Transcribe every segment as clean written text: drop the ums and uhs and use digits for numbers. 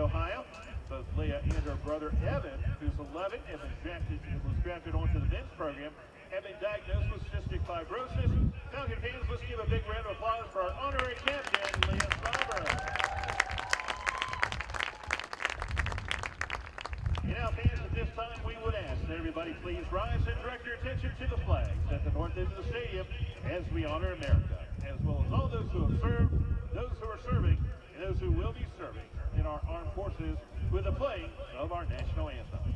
Ohio. Both Leah and her brother Evan, who's 11 and was drafted onto the men's program, have been diagnosed with cystic fibrosis. Falcon fans, let's give a big round of applause for our honorary captain, Leah Sauber. And now, fans, at this time, we would ask that everybody please rise and direct your attention to the flags at the north end of the stadium as we honor America, as well as all those who have served, those who are serving, and those who will be serving in our armed forces with the playing of our national anthem.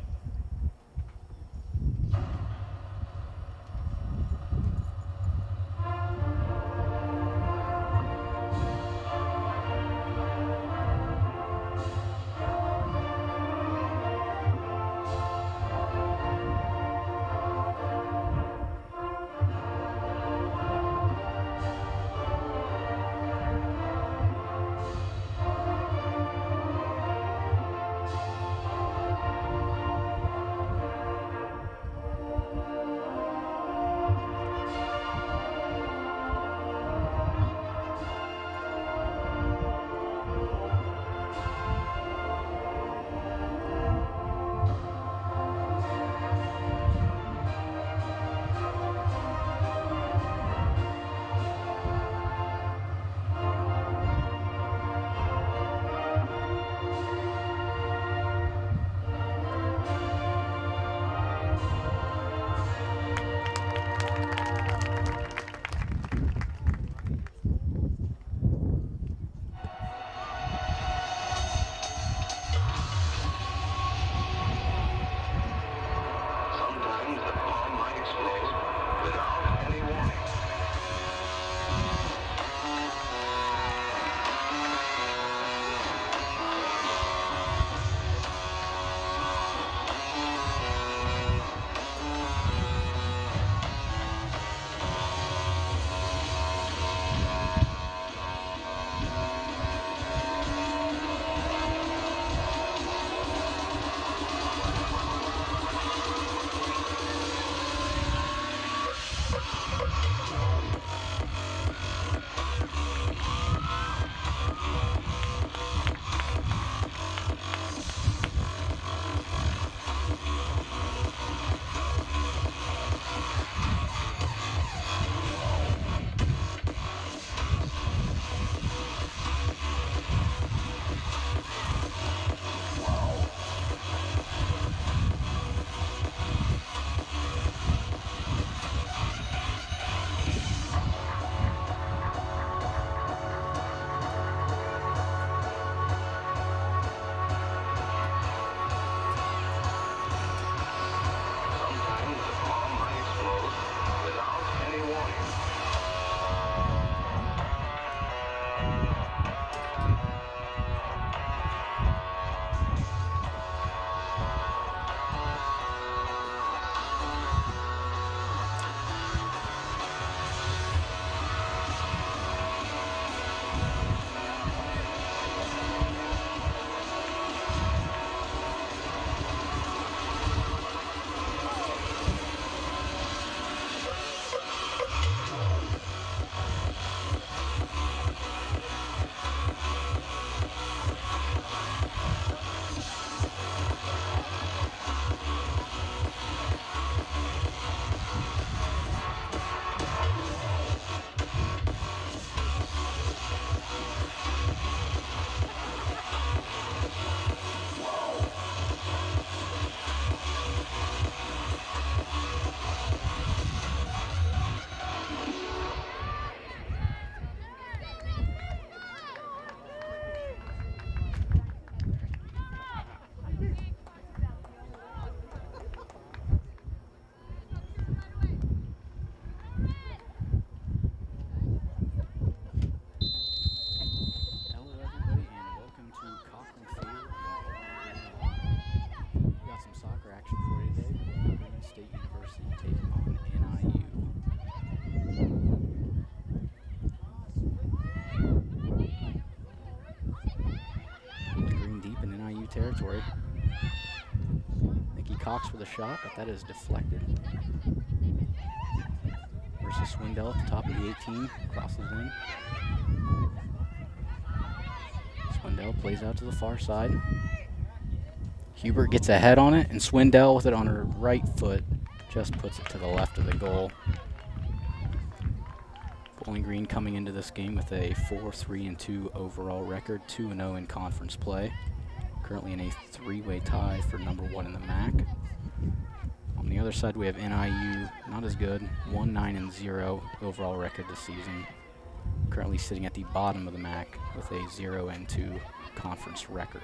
territory. Nikki Cox for the shot, but that is deflected. Versus Swindell at the top of the 18, crosses in. Swindell plays out to the far side. Hubert gets a head on it, and Swindell with it on her right foot just puts it to the left of the goal. Bowling Green coming into this game with a 4-3-2 overall record, 2-0 in conference play. Currently in a three-way tie for #1 in the MAC. On the other side, we have NIU, not as good, 1-9-0 overall record this season. Currently sitting at the bottom of the MAC with a 0-2 conference record.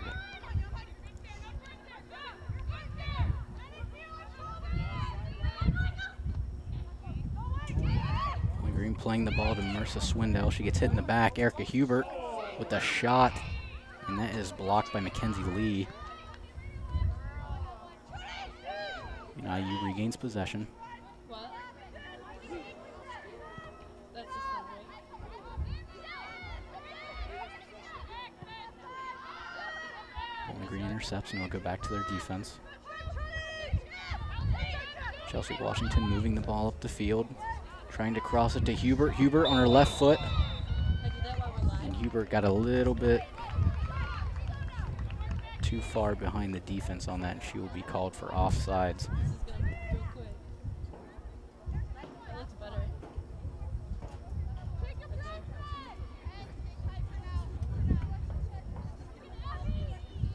Green playing the ball to Marissa Swindell. She gets hit in the back. Erica Hubert with a shot, and that is blocked by Mackenzie Lee. NIU regains possession. What? That's just not right. Bowling Green intercepts, and they'll go back to their defense. Chelsea Washington moving the ball up the field, trying to cross it to Hubert. Hubert on her left foot. And Hubert got a little bit too far behind the defense on that, and she will be called for offsides. That looks better.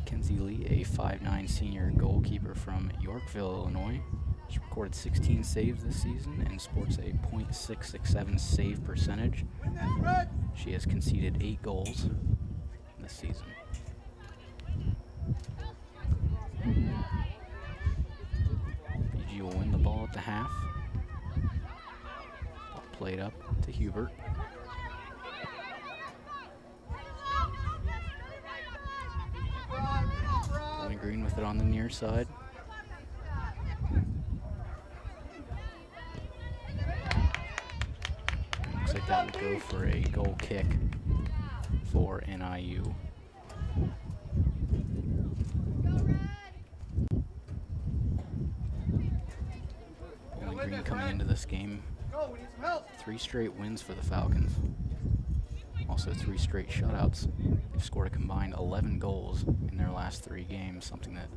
Kenzie Lee, a 5'9" senior goalkeeper from Yorkville, Illinois. She's recorded 16 saves this season and sports a .667 save percentage. She has conceded 8 goals this season. BG will win the ball at the half. Ball played up to Hubert. Bowling Green with it on the near side. Looks like that will go for a goal kick for NIU. Bowling Green coming into this game, 3 straight wins for the Falcons. Also 3 straight shutouts. They've scored a combined 11 goals in their last 3 games, something that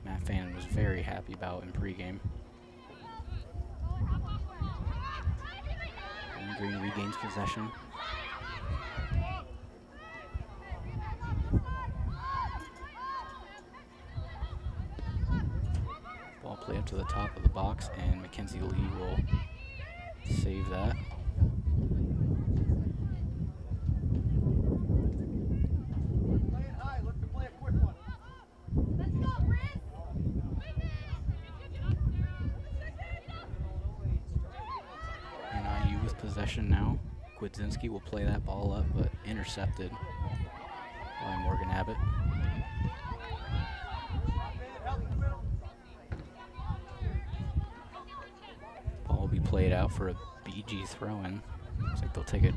Matt Fannin was very happy about in pregame. Bowling Green regains possession. Ball play up to the top of the box, and Mackenzie Lee will save that. NIU with possession now. Kwidzinski will play that ball up, but intercepted by Morgan Abbott. Ball will be played out for a BG throw-in. Looks like they'll take a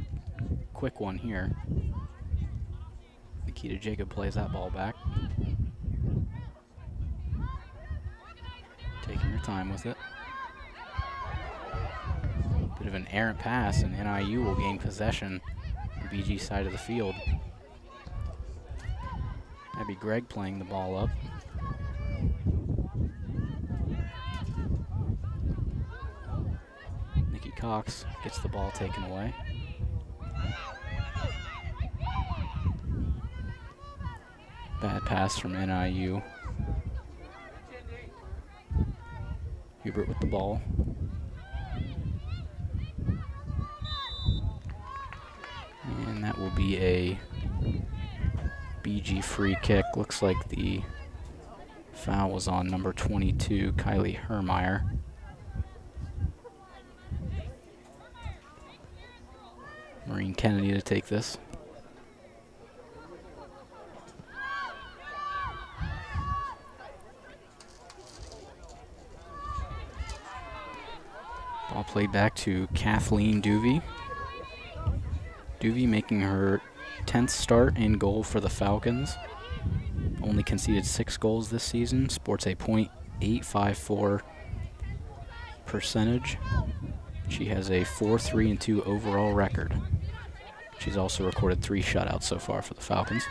quick one here. Nikita Jacob plays that ball back. Taking her time with it. Bit of an errant pass, and NIU will gain possession on the BG side of the field. Abby Gregg playing the ball up. Nikki Cox gets the ball taken away. Bad pass from NIU. Hubert with the ball. And that will be a BG free kick. Looks like the foul was on number 22, Kylie Hermeyer. Maureen Kennedy to take this. Ball played back to Kathleen Duvey. Duvey making her 10th start in goal for the Falcons. only conceded 6 goals this season, sports a .854 percentage. She has a 4-3-2 overall record. She's also recorded 3 shutouts so far for the Falcons.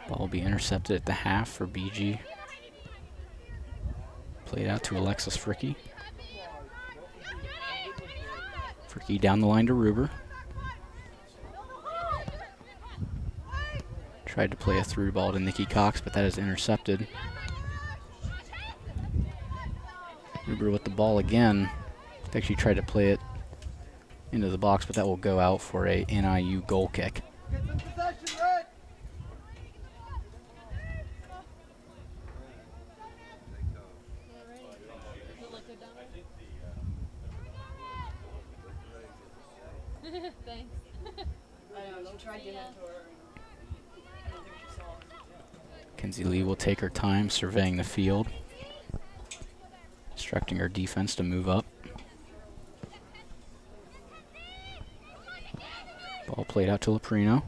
Ball will be intercepted at the half for BG. Played out to Alexis Fricky. Fricky down the line to Ruber. Tried to play a through ball to Nikki Cox, but that is intercepted. Ruber with the ball again. I think she tried to play it into the box, but that will go out for a NIU goal kick. Thanks. I know, she tried giving it to her. I don't think she saw it. Kenzie Lee will take her time surveying the field, instructing her defense to move up. Ball played out to Leprino.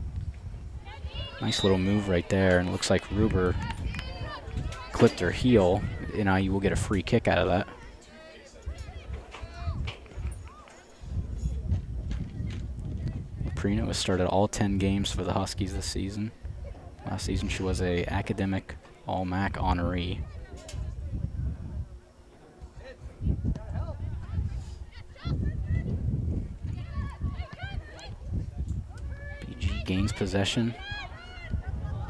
Nice little move right there, and it looks like Ruber clipped her heel. NIU will get a free kick out of that. Leprino has started all 10 games for the Huskies this season. Last season she was a academic All-MAC honoree. BG gains possession.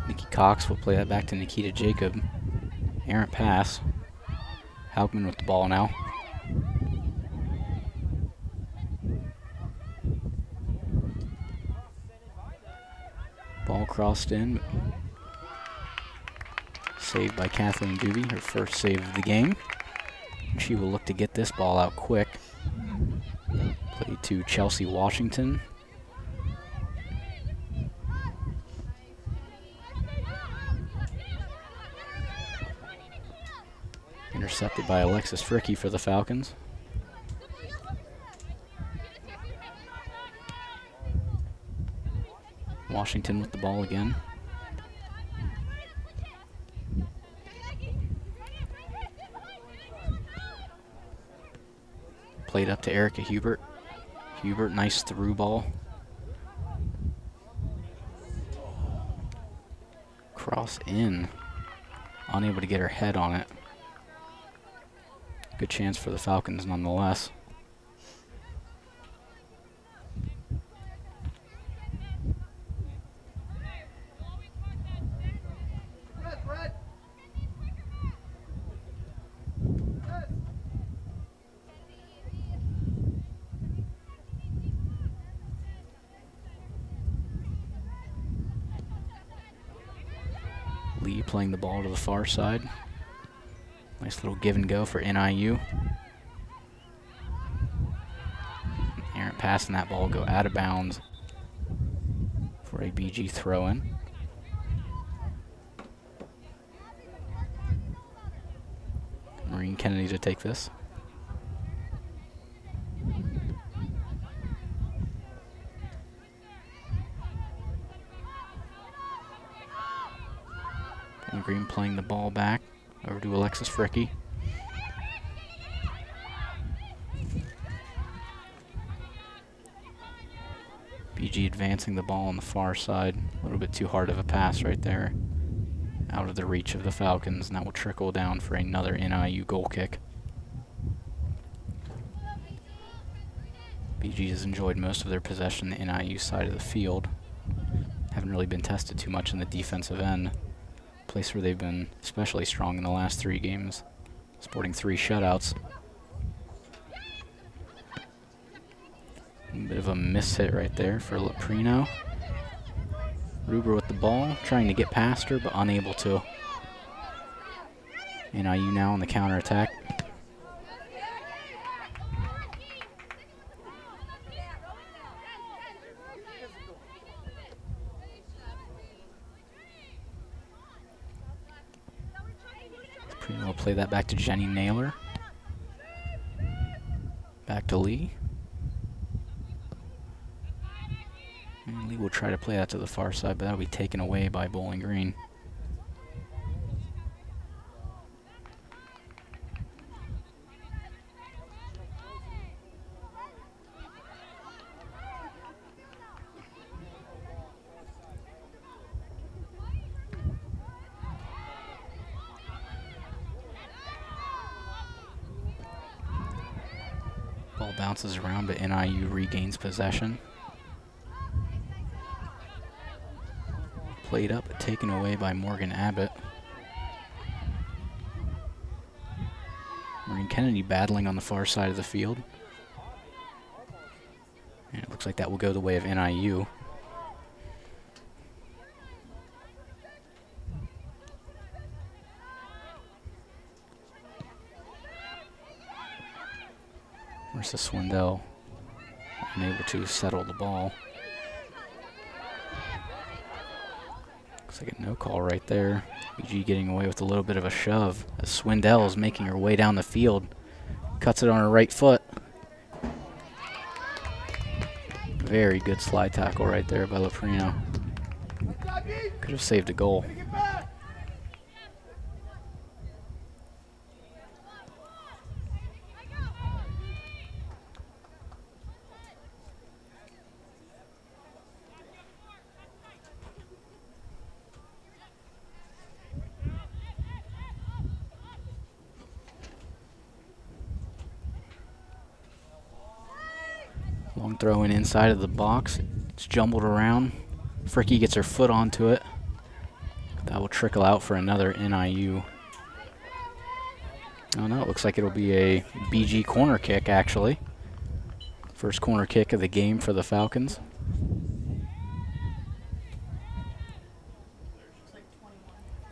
Nikki Cox will play that back to Nikita Jacob. Errant pass. Haugman with the ball now. Ball crossed in. Saved by Kathleen Doobie, her first save of the game. She will look to get this ball out quick. Played to Chelsea Washington. Intercepted by Alexis Fricky for the Falcons. Washington with the ball again. Played up to Erica Hubert. Hubert, nice through ball. Cross in. Unable to get her head on it. Good chance for the Falcons nonetheless. Lee playing the ball to the far side. Nice little give and go for NIU. Errant pass and that ball will go out of bounds for a BG throw-in. Maureen Kennedy to take this. Green playing the ball back over to Alexis Fricky. BG advancing the ball on the far side. A little bit too hard of a pass right there. Out of the reach of the Falcons, and that will trickle down for another NIU goal kick. BG has enjoyed most of their possession on the NIU side of the field. Haven't really been tested too much in the defensive end. Place where they've been especially strong in the last 3 games, sporting 3 shutouts. A bit of a miss hit right there for Leprino. Ruber with the ball, trying to get past her, but unable to. NIU now on the counterattack. We'll play that back to Jenny Naylor. Back to Lee. And Lee will try to play that to the far side, but that'll be taken away by Bowling Green. Ball bounces around, but NIU regains possession. Played up, taken away by Morgan Abbott. Maureen Kennedy battling on the far side of the field. And it looks like that will go the way of NIU. Marissa Swindell unable to settle the ball. Looks like a no call right there. BG getting away with a little bit of a shove as Swindell is making her way down the field. Cuts it on her right foot. Very good slide tackle right there by Loprino. Could have saved a goal. Long throw in inside of the box. It's jumbled around. Fricky gets her foot onto it. That will trickle out for another NIU. Oh no, it looks like it'll be a BG corner kick actually. First corner kick of the game for the Falcons.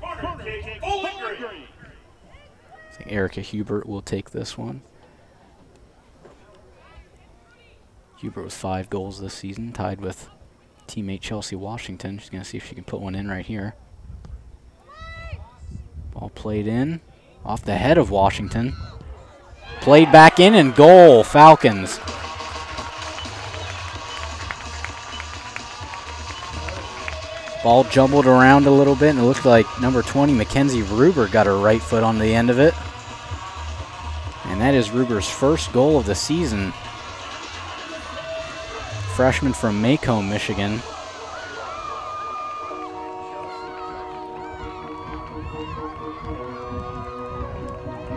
I think Erica Hubert will take this one. Hubert with 5 goals this season, tied with teammate Chelsea Washington. She's going to see if she can put one in right here. Ball played in, off the head of Washington. Played back in and goal, Falcons. Ball jumbled around a little bit, and it looked like number 20, Mackenzie Ruber, got her right foot on the end of it. And that is Ruber's first goal of the season. Freshman from Macomb, Michigan.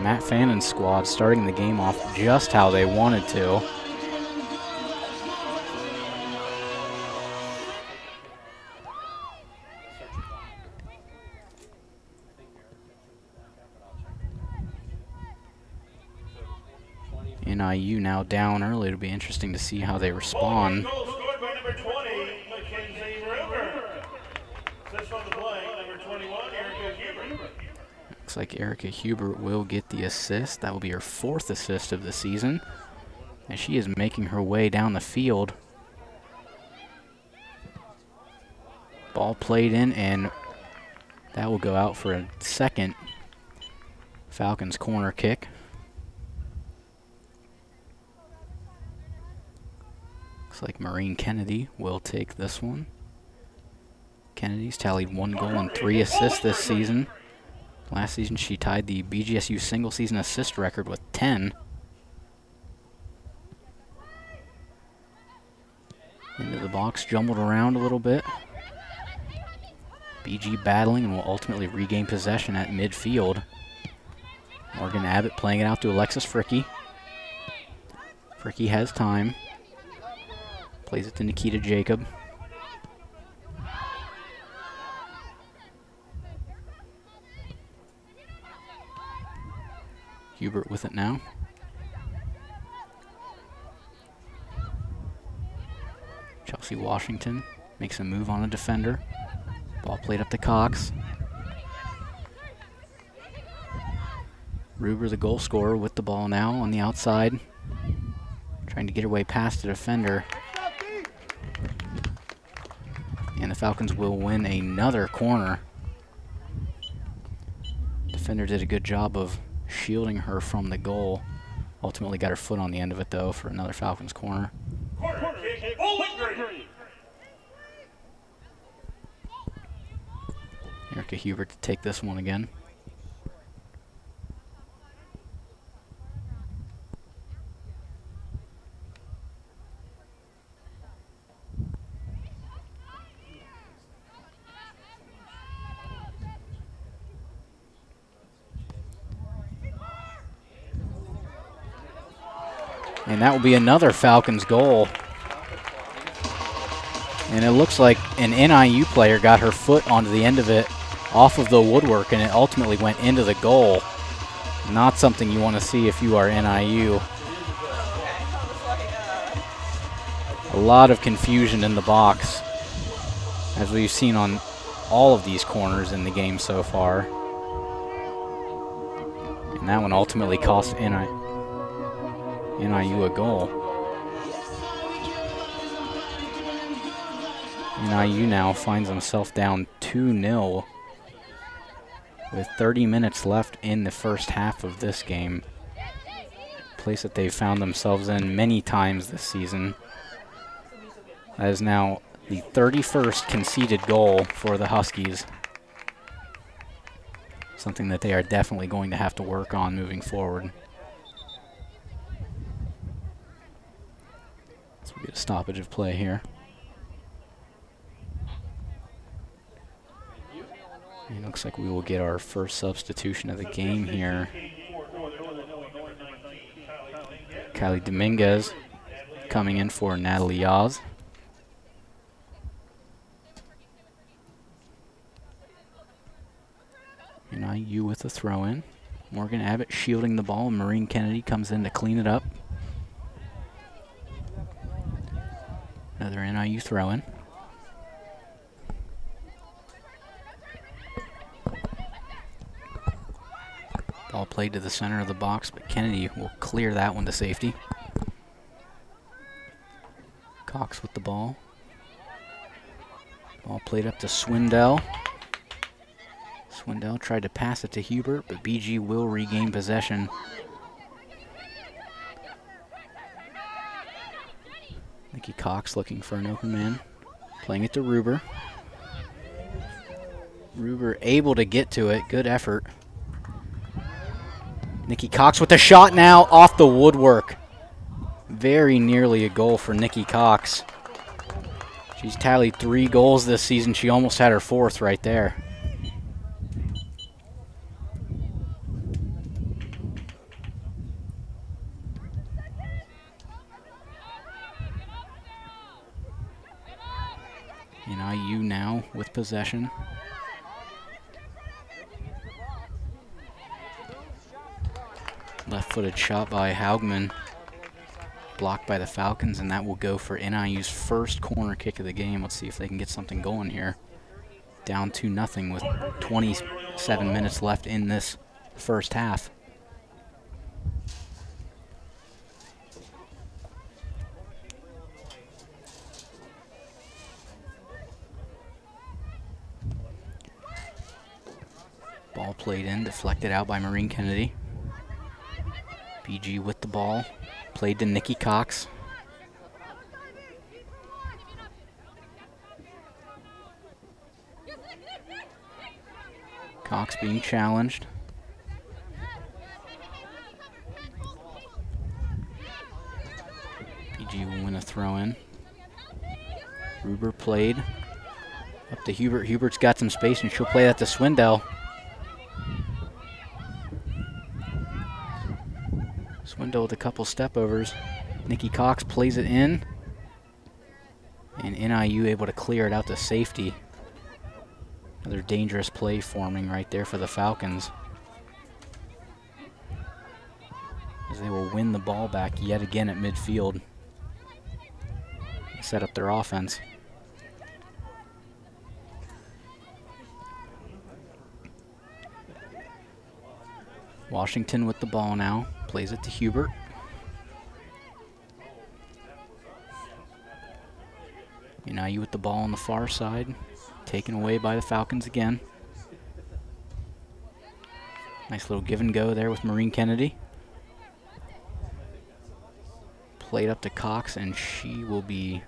Matt Fannon's squad starting the game off just how they wanted to. NIU now down early. It'll be interesting to see how they respond. Goal scored by number 20, Mackenzie Ruber. Assist on the play, number 21, Erica Hubert. Looks like Erica Hubert will get the assist. That will be her 4th assist of the season. And she is making her way down the field. Ball played in, and that will go out for a second Falcons corner kick. Looks like Maureen Kennedy will take this one. Kennedy's tallied 1 goal and 3 assists this season. Last season she tied the BGSU single season assist record with 10. Into the box, jumbled around a little bit. BG battling and will ultimately regain possession at midfield. Morgan Abbott playing it out to Alexis Fricky. Fricky has time. Plays it to Nikita Jacob. Hubert with it now. Chelsea Washington makes a move on a defender. Ball played up to Cox. Ruber, the goal scorer, with the ball now on the outside. Trying to get her way past the defender. And the Falcons will win another corner. Defender did a good job of shielding her from the goal. Ultimately got her foot on the end of it, though, for another Falcons corner. Corner kick, Bowling Green. Erica Hubert to take this one again. And that will be another Falcons goal. And it looks like an NIU player got her foot onto the end of it off of the woodwork, and it ultimately went into the goal. Not something you want to see if you are NIU. A lot of confusion in the box, as we've seen on all of these corners in the game so far. And that one ultimately cost NIU a goal. NIU now finds himself down 2-0 with 30 minutes left in the first half of this game. A place that they've found themselves in many times this season. That is now the 31st conceded goal for the Huskies. Something that they are definitely going to have to work on moving forward. So we get a stoppage of play here. It looks like we will get our first substitution of the game here. Kylie Dominguez coming in for Natalie Yaz. NIU with a throw-in. Morgan Abbott shielding the ball. Maureen Kennedy comes in to clean it up. Another NIU throw-in. Ball played to the center of the box, but Kennedy will clear that one to safety. Cox with the ball. Ball played up to Swindell. Swindell tried to pass it to Hubert, but BG will regain possession. Nikki Cox looking for an open man. Playing it to Ruber. Ruber able to get to it. Good effort. Nikki Cox with the shot now off the woodwork. Very nearly a goal for Nikki Cox. She's tallied 3 goals this season. She almost had her 4th right there. NIU now with possession. Left-footed shot by Haugman, blocked by the Falcons, and that will go for NIU's first corner kick of the game. Let's see if they can get something going here. Down 2-0 with 27 minutes left in this first half. Ball played in, deflected out by Maureen Kennedy. BG with the ball, played to Nikki Cox. Cox being challenged. BG will win a throw-in. Ruber played up to Hubert. Hubert's got some space, and she'll play that to Swindell. Swindell with a couple step-overs. Nikki Cox plays it in. And NIU able to clear it out to safety. Another dangerous play forming right there for the Falcons, as they will win the ball back yet again at midfield. Set up their offense. Washington with the ball now. Plays it to Hubert. NIU with the ball on the far side. Taken away by the Falcons again. Nice little give and go there with Maureen Kennedy. Played up to Cox, and she will be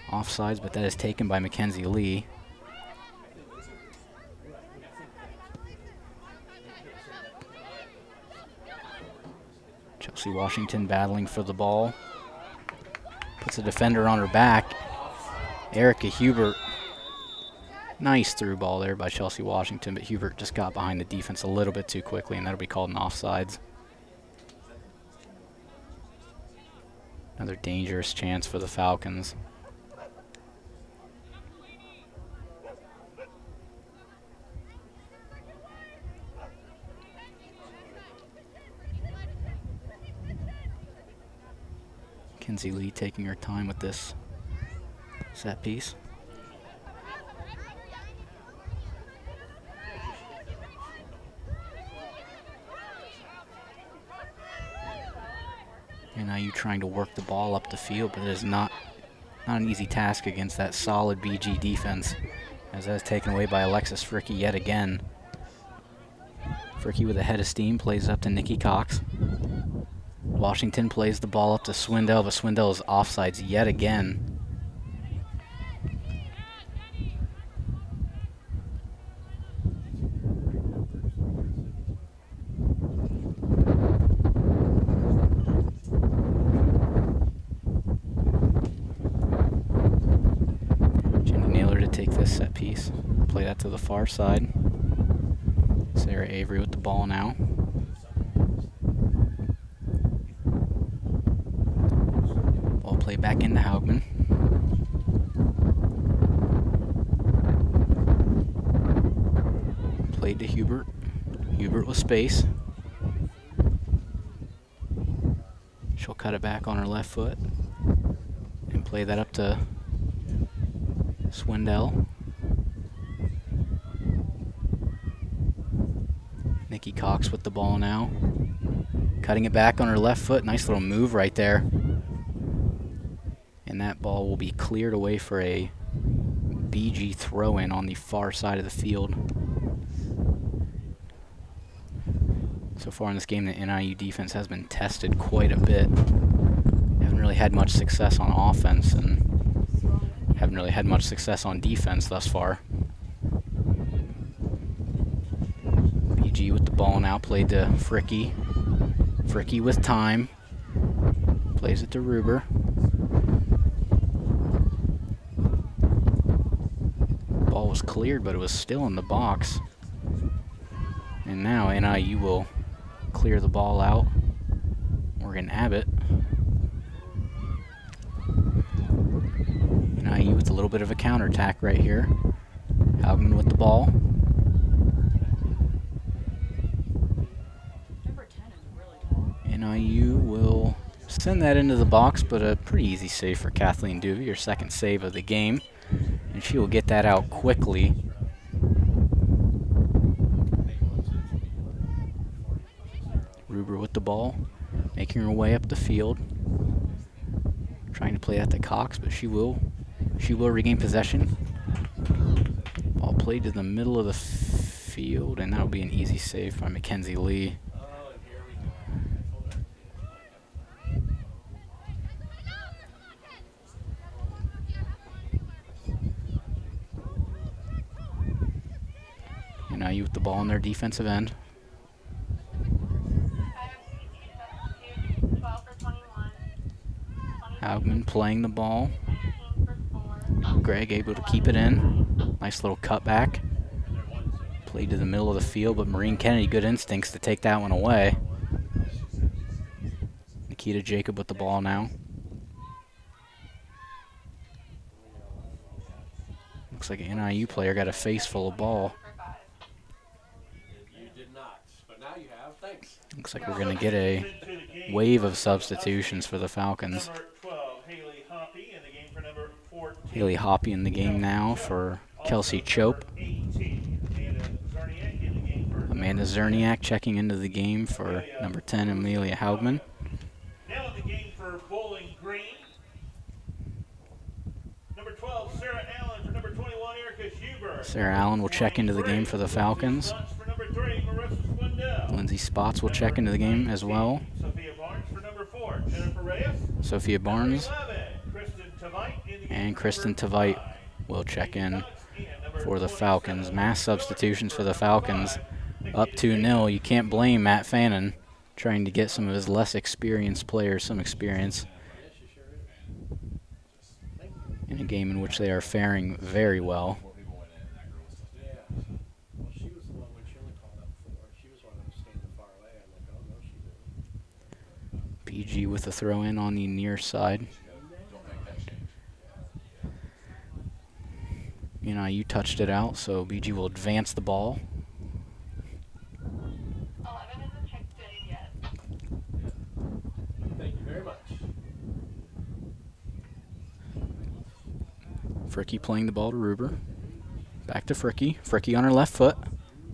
offsides, but that is taken by Mackenzie Lee. Chelsea Washington battling for the ball. Puts a defender on her back. Erica Hubert. Nice through ball there by Chelsea Washington, but Hubert just got behind the defense a little bit too quickly, and that'll be called an offsides. Another dangerous chance for the Falcons. Kenzie Lee taking her time with this set piece. NIU trying to work the ball up the field, but it is not an easy task against that solid BG defense, as that is taken away by Alexis Fricky yet again. Fricky with a head of steam plays up to Nikki Cox. Washington plays the ball up to Swindell, but Swindell is offsides yet again. Set piece. Play that to the far side. Sarah Avery with the ball now. Ball play back into Haugman. Played to Hubert. Hubert with space. She'll cut it back on her left foot and play that up to Swindell. Nikki Cox with the ball now. Cutting it back on her left foot. Nice little move right there. And that ball will be cleared away for a BG throw-in on the far side of the field. So far in this game, the NIU defense has been tested quite a bit. Haven't really had much success on offense and haven't really had much success on defense thus far. BG with the ball now, played to Fricky. Fricky with time. Plays it to Ruber. Ball was cleared, but it was still in the box. And now NIU will clear the ball out. Morgan Abbott. NIU with a little bit of a counterattack right here. Haugman with the ball. NIU will send that into the box, but a pretty easy save for Kathleen Duvey, her second save of the game. And she will get that out quickly. Ruber with the ball, making her way up the field. Trying to play that to Cox, but she will regain possession. Ball played to the middle of the field, and that'll be an easy save by Mackenzie Lee. NIU with the ball in their defensive end. Haugman playing the ball. Gregg able to keep it in. Nice little cutback. Played to the middle of the field, but Maureen Kennedy, good instincts to take that one away. Nikita Jacob with the ball now. Looks like an NIU player got a face full of ball. Looks like we're going to get a wave of substitutions for the Falcons. Haley Hoppy in the game now for Kelsey Chope. Amanda Zerniak checking into the game for number 10, Amelia Haugman. Now in the game for Bowling Green. Number 12, Sarah Allen. For number 21, Erica Huber. Sarah Allen will check into the game for the Falcons. For number 3, Marissa Swindell. Lindsay Spots will check into the game as well. Sophia Barnes for number 4, Jennifer Reyes. Sophia Barnes 11, Kristen Tveit in the game and for Kristen number Tveit 5. will check in Number for the 27, Falcons. Mass substitutions for the Falcons. Up 2-0. You can't blame Matt Fannin trying to get some of his less experienced players some experience in a game in which they are faring very well. BG with a throw in on the near side. You touched it out, so BG will advance the ball. 11 isn't checked in yet. Thank you very much. Fricky playing the ball to Ruber. Back to Fricky. Fricky on her left foot.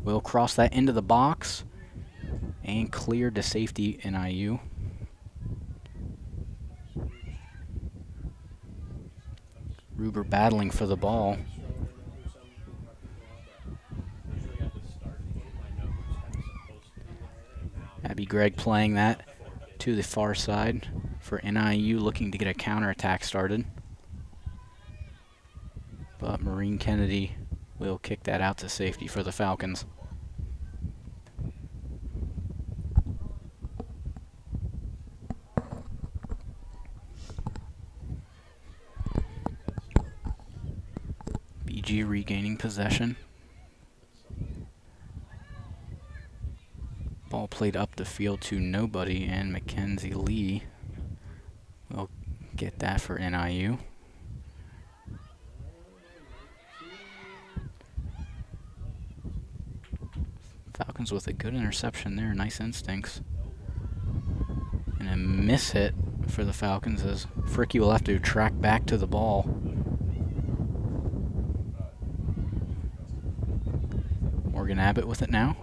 Will cross that into the box. And cleared to safety NIU. Ruber battling for the ball. Abby Gregg playing that to the far side for NIU, looking to get a counterattack started. But Maureen Kennedy will kick that out to safety for the Falcons. BG regaining possession. Ball played up the field to nobody, and Mackenzie Lee will get that for NIU. Falcons with a good interception there, nice instincts. And a miss hit for the Falcons as Fricky will have to track back to the ball. Morgan Abbott with it now.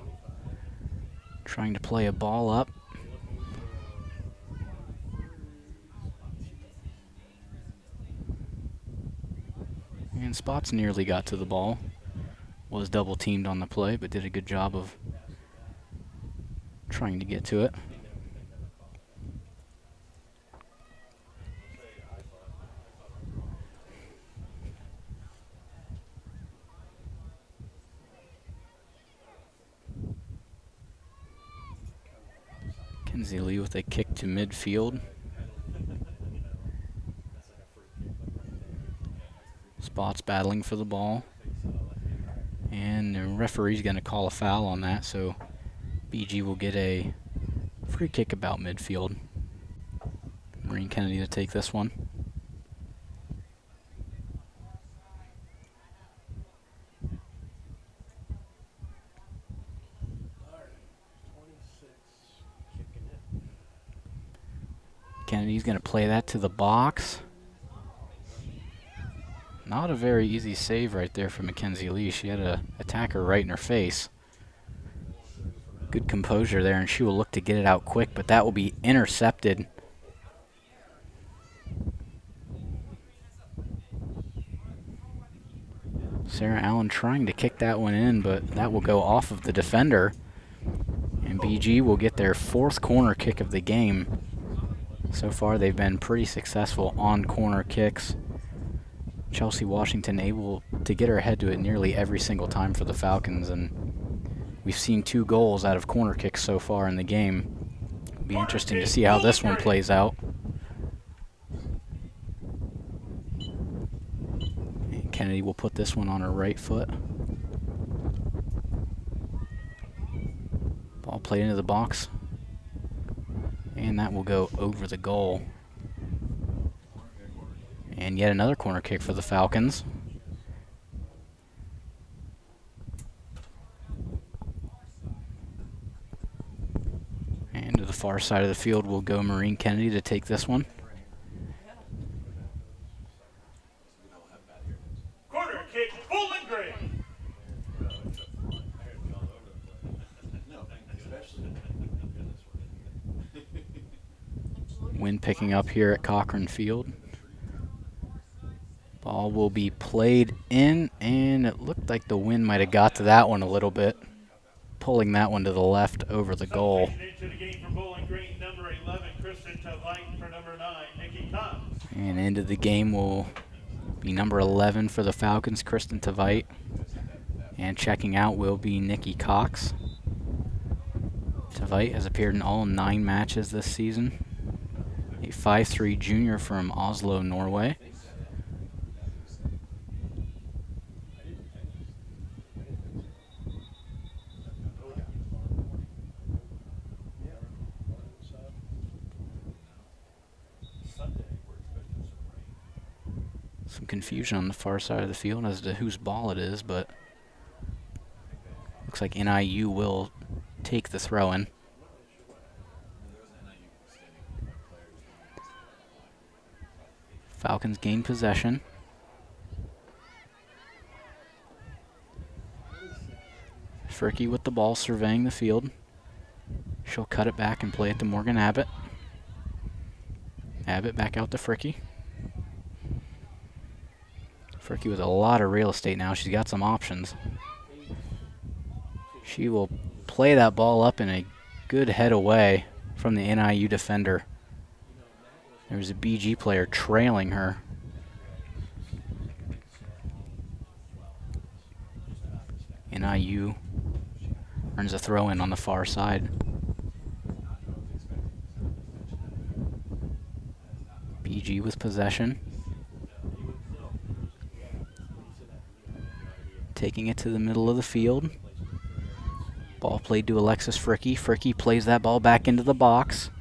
Trying to play a ball up. And Spots nearly got to the ball. Was double teamed on the play, but did a good job of trying to get to it. Kenzie Lee with a kick to midfield. Spots battling for the ball. And the referee's going to call a foul on that, so BG will get a free kick about midfield. Maureen Kennedy to take this one. Kennedy's going to play that to the box. Not a very easy save right there for Mackenzie Lee. She had an attacker right in her face. Good composure there, and she will look to get it out quick, but that will be intercepted. Sarah Allen trying to kick that one in, but that will go off of the defender. And BG will get their fourth corner kick of the game. So far, they've been pretty successful on corner kicks. Chelsea Washington able to get her head to it nearly every single time for the Falcons, and we've seen 2 goals out of corner kicks so far in the game. It'll be interesting to see how this one plays out. And Kennedy will put this one on her right foot. Ball played into the box. And that will go over the goal. And yet another corner kick for the Falcons. And to the far side of the field will go Maureen Kennedy to take this one. Corner kick, Bowling Green. Wind picking up here at Cochran Field. Ball will be played in, and it looked like the wind might have got to that one a little bit, pulling that one to the left over the goal. And into the game will be number 11 for the Falcons, Kristen Tveit. And checking out will be Nikki Cox. Tveit has appeared in all 9 matches this season. A 5'3" junior from Oslo, Norway. Some confusion on the far side of the field as to whose ball it is, but looks like NIU will take the throw-in. Falcons gain possession. Fricky with the ball, surveying the field. She'll cut it back and play it to Morgan Abbott. Abbott back out to Fricky. Fricky with a lot of real estate now. She's got some options. She will play that ball up in a good head away from the NIU defender. There's a BG player trailing her. NIU earns a throw-in on the far side. BG with possession. Taking it to the middle of the field. Ball played to Alexis Fricky. Fricky plays that ball back into the box.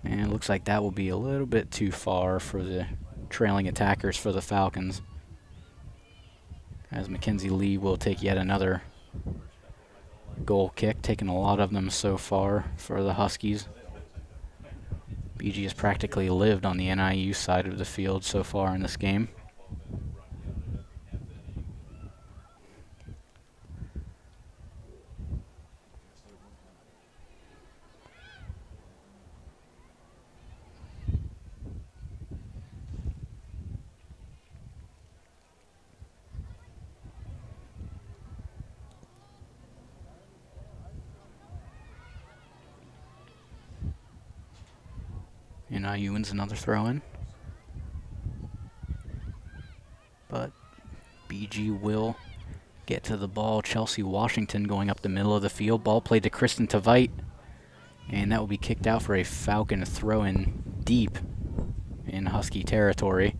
And it looks like that will be a little bit too far for the trailing attackers for the Falcons, as Mackenzie Lee will take yet another goal kick, taking a lot of them so far for the Huskies. BG has practically lived on the NIU side of the field so far in this game. NIU wins another throw-in, but BG will get to the ball. Chelsea Washington going up the middle of the field. Ball played to Kristen Tveit, and that will be kicked out for a Falcon throw-in deep in Husky territory.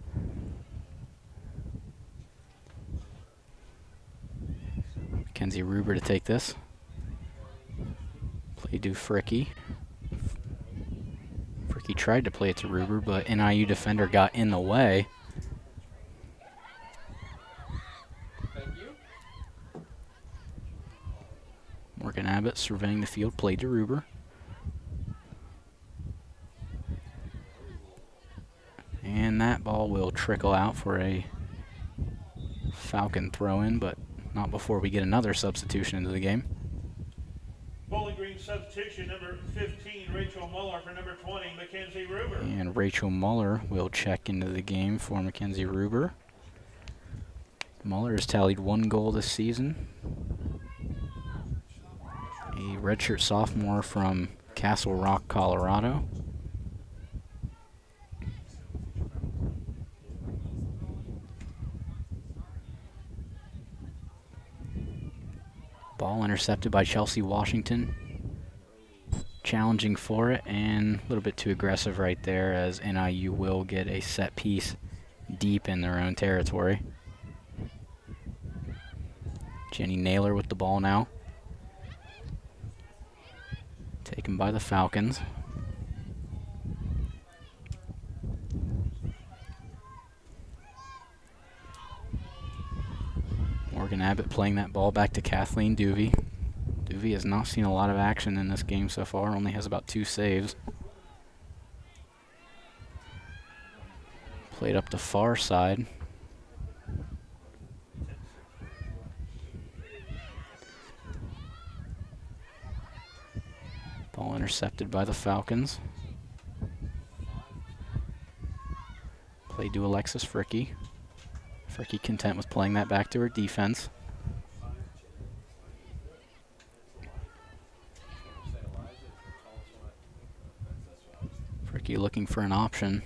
Mackenzie Ruber to take this. Play to Fricky. He tried to play it to Ruber, but NIU defender got in the way. Morgan Abbott surveying the field, played to Ruber. And that ball will trickle out for a Falcon throw-in, but not before we get another substitution into the game. Bowling Green substitution, number 15, Rachel Muller, for number 20, Mackenzie Ruber. And Rachel Muller will check into the game for Mackenzie Ruber. Muller has tallied 1 goal this season. A redshirt sophomore from Castle Rock, Colorado. Ball intercepted by Chelsea Washington. Challenging for it, and a little bit too aggressive right there, as NIU will get a set piece deep in their own territory. Jenny Naylor with the ball now. Taken by the Falcons. Morgan Abbott playing that ball back to Kathleen Duvey. Duvey has not seen a lot of action in this game so far, only has about 2 saves. Played up the far side. Ball intercepted by the Falcons. Played to Alexis Fricky. Fricky content with playing that back to her defense. Fricky looking for an option.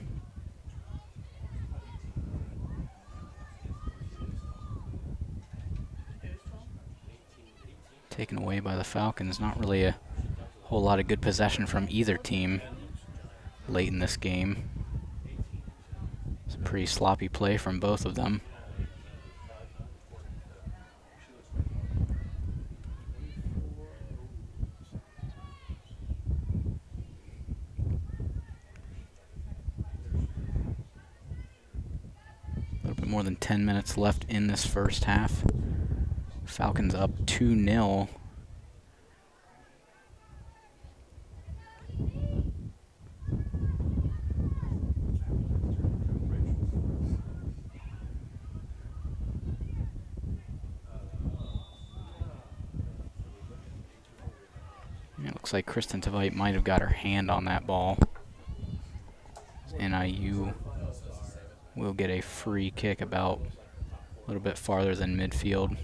taken away by the Falcons. Not really a whole lot of good possession from either team late in this game. It's a pretty sloppy play from both of them. A little bit more than 10 minutes left in this first half. Falcons up 2-0. It looks like Kristen Tveit might have got her hand on that ball. NIU will get a free kick about a little bit farther than midfield.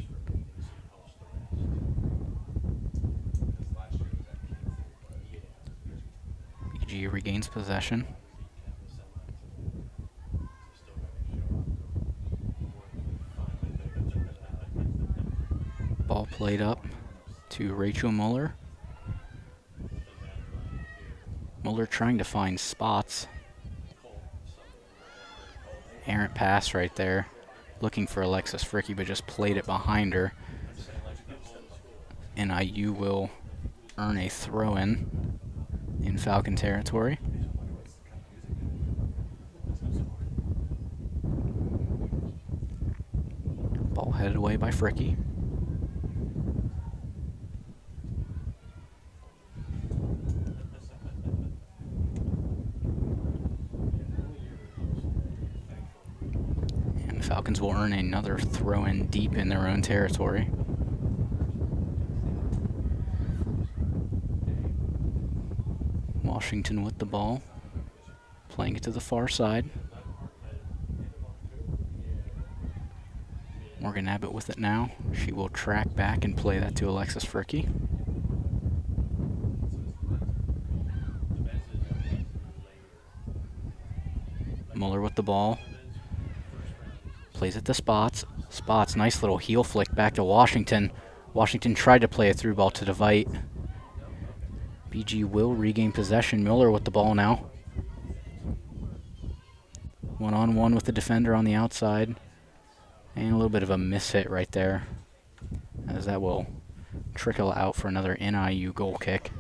BG regains possession. Ball played up to Rachel Muller. Muller trying to find spots. Errant pass right there. Looking for Alexis Fricky, but just played it behind her. NIU will earn a throw-in in Falcon territory. Ball headed away by Fricky. Falcons will earn another throw-in deep in their own territory. Washington with the ball, playing it to the far side. Morgan Abbott with it now. She will track back and play that to Alexis Fricky. Muller with the ball. Plays it to Spots. Spots, nice little heel flick back to Washington. Washington tried to play a through ball to Tveit. BG will regain possession. Muller with the ball now. One-on-one with the defender on the outside. And a little bit of a miss hit right there, as that will trickle out for another NIU goal kick.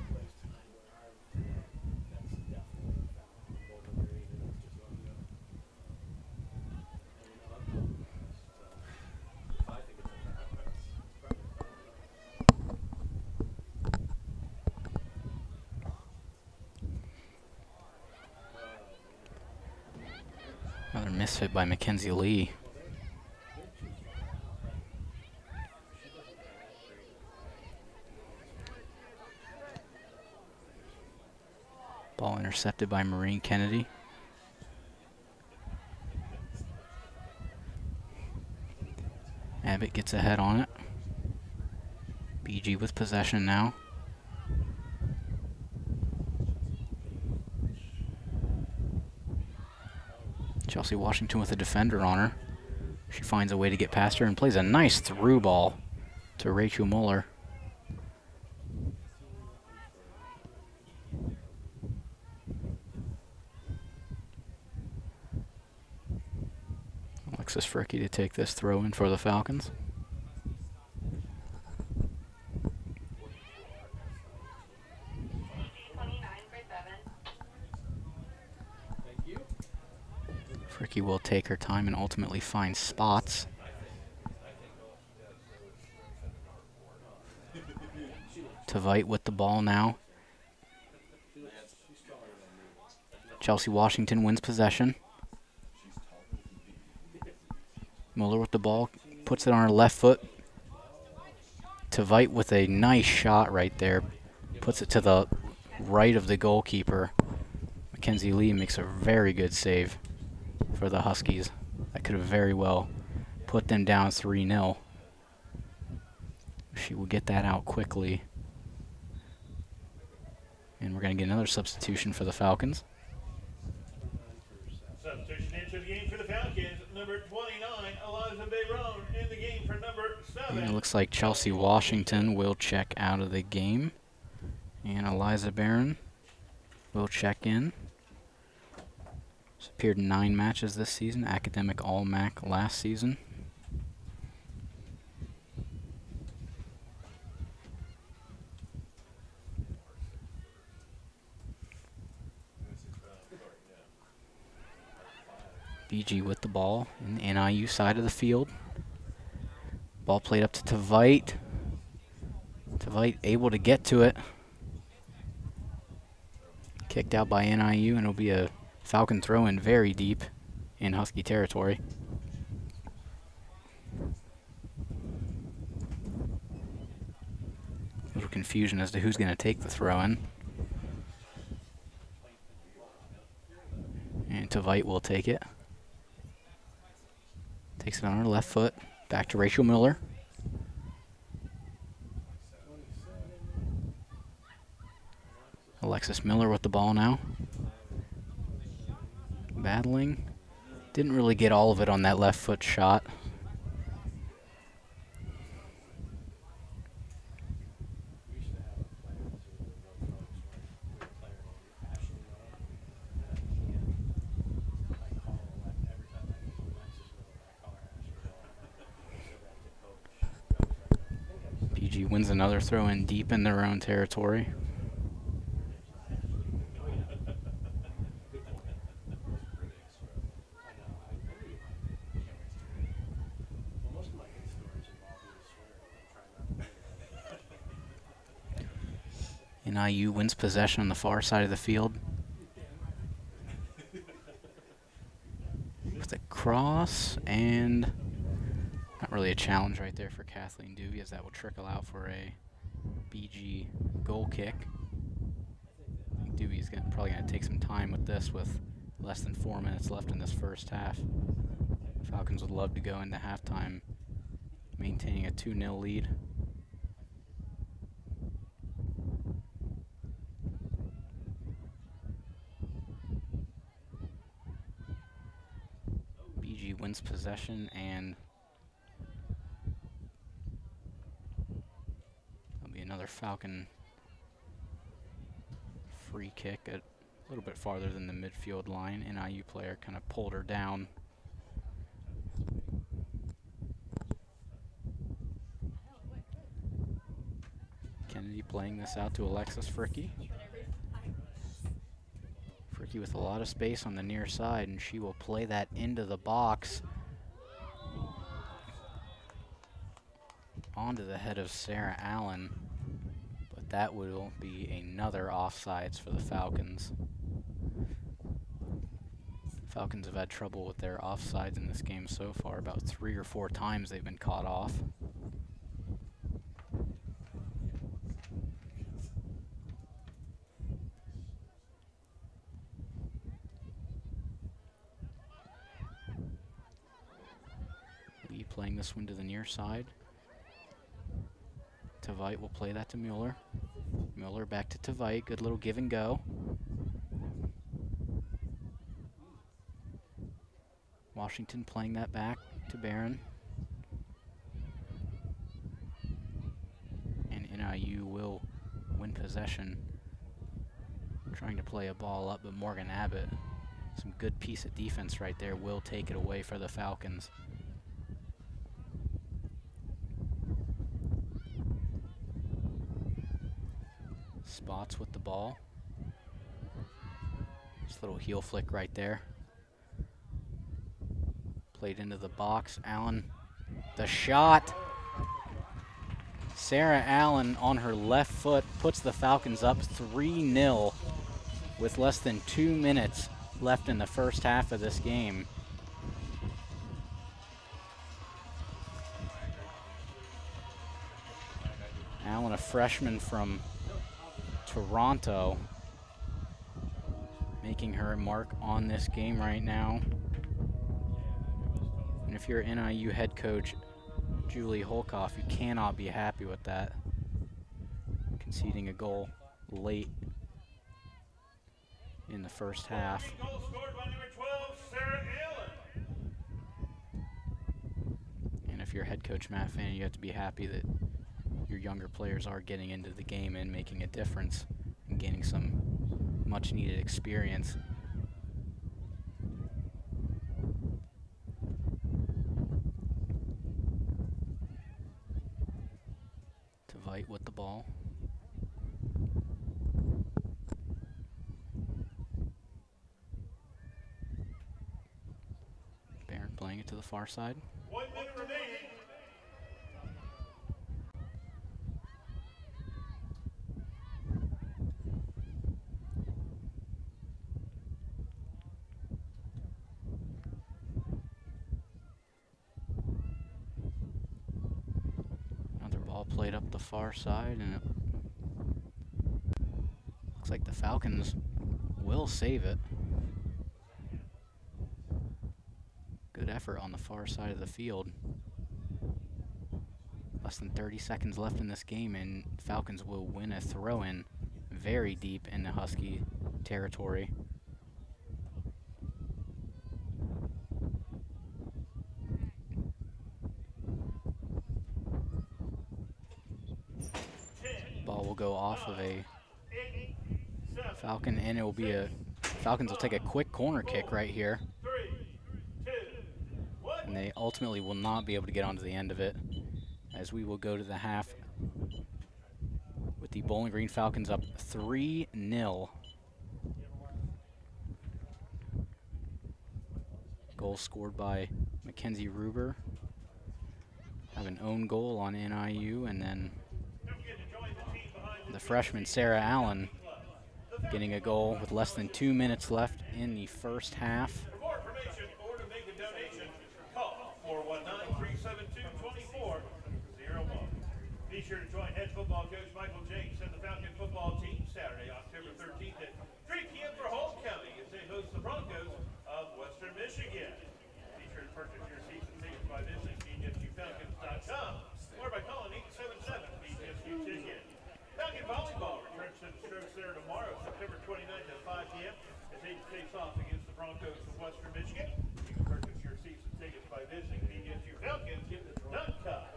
Another misfit by Mackenzie Lee. Ball intercepted by Maureen Kennedy. Abbott gets ahead on it. BG with possession now. Chelsea Washington with a defender on her. She finds a way to get past her and plays a nice through ball to Rachel Muller. Alexis Fricky to take this throw in for the Falcons. Fricky will take her time and ultimately find Spots. Tveit with the ball now. Chelsea Washington wins possession. Muller with the ball, puts it on her left foot. Tveit with a nice shot right there. Puts it to the right of the goalkeeper. Mackenzie Lee makes a very good save for the Huskies. That could have very well put them down 3-0. She will get that out quickly. And we're going to get another substitution for the Falcons. Substitution in enter the game for the Falcons, number 29, Eliza Bayron, in the game for number 7. And it looks like Chelsea Washington will check out of the game. And Eliza Barron will check in. She's appeared in 9 matches this season, academic All-MAC last season. BG with the ball in the NIU side of the field. Ball played up to Tveit. Tveit able to get to it. Kicked out by NIU, and it'll be a Falcon throw-in very deep in Husky territory. A little confusion as to who's going to take the throw-in. And Tveit will take it. Takes it on her left foot. Back to Rachel Miller. Alexis Miller with the ball now. Battling. Didn't really get all of it on that left foot shot. BG wins another throw in deep in their own territory. NIU wins possession on the far side of the field. With a cross, and not really a challenge right there for Kathleen Duvey, as that will trickle out for a BG goal kick. I think Duvey's probably going to take some time with this with less than 4 minutes left in this first half. Falcons would love to go into halftime maintaining a 2-0 lead. BG wins possession, and there'll be another Falcon free kick a little bit farther than the midfield line. NIU player kind of pulled her down. Kennedy playing this out to Alexis Fricky. Fricky with a lot of space on the near side, and she will play that into the box. Onto the head of Sarah Allen, but that will be another offsides for the Falcons. Falcons have had trouble with their offsides in this game so far. About 3 or 4 times they've been caught off. Lee playing this one to the near side. Tveit will play that to Mueller. Mueller back to Tveit. Good little give and go. Washington playing that back to Barron. And NIU will win possession. Trying to play a ball up, but Morgan Abbott, some good piece of defense right there, will take it away for the Falcons. Spots with the ball. Just a little heel flick right there. Played into the box. Allen, the shot. Sarah Allen on her left foot puts the Falcons up 3-0 with less than 2 minutes left in the first half of this game. Allen, a freshman from Toronto, making her mark on this game right now. And if you're NIU head coach Julie Holkoff, you cannot be happy with that. Conceding a goal late in the first half. Goal scored by number 12, Sarah Allen. if you're a head coach Matt Fanning, you have to be happy that your younger players are getting into the game and making a difference and gaining some much needed experience. To Veit with the ball. Barron playing it to the far side. 1 minute remaining. Another ball played up the far side, and it looks like the Falcons will save it. Good effort on the far side of the field. Less than 30 seconds left in this game, and Falcons will win a throw-in very deep in the Husky territory. Ball will go off of a Falcon, and it will be a Falcons will take a quick corner kick right here. And they ultimately will not be able to get onto the end of it, as we will go to the half with the Bowling Green Falcons up 3-0. Goal scored by Mackenzie Ruber. Have an own goal on NIU, and then the freshman Sarah Allen getting a goal with less than 2 minutes left in the first half. For more information or to make a donation, call 419-372-2401. Be sure to join head football coach Michael Jakes and the Falcon football team Saturday, October 13th at 3 p.m. for Holmes County as they host the Broncos of Western Michigan. Be sure to purchase your season tickets by visiting BGSUFalcons.com or by calling 877-BGSU-TICKET. Falcon volleyball returns to the strokes there tomorrow, September 29th at 5 p.m. as they face off against the Broncos of Western Michigan. You can purchase your season tickets by visiting BGSUFalcons.com.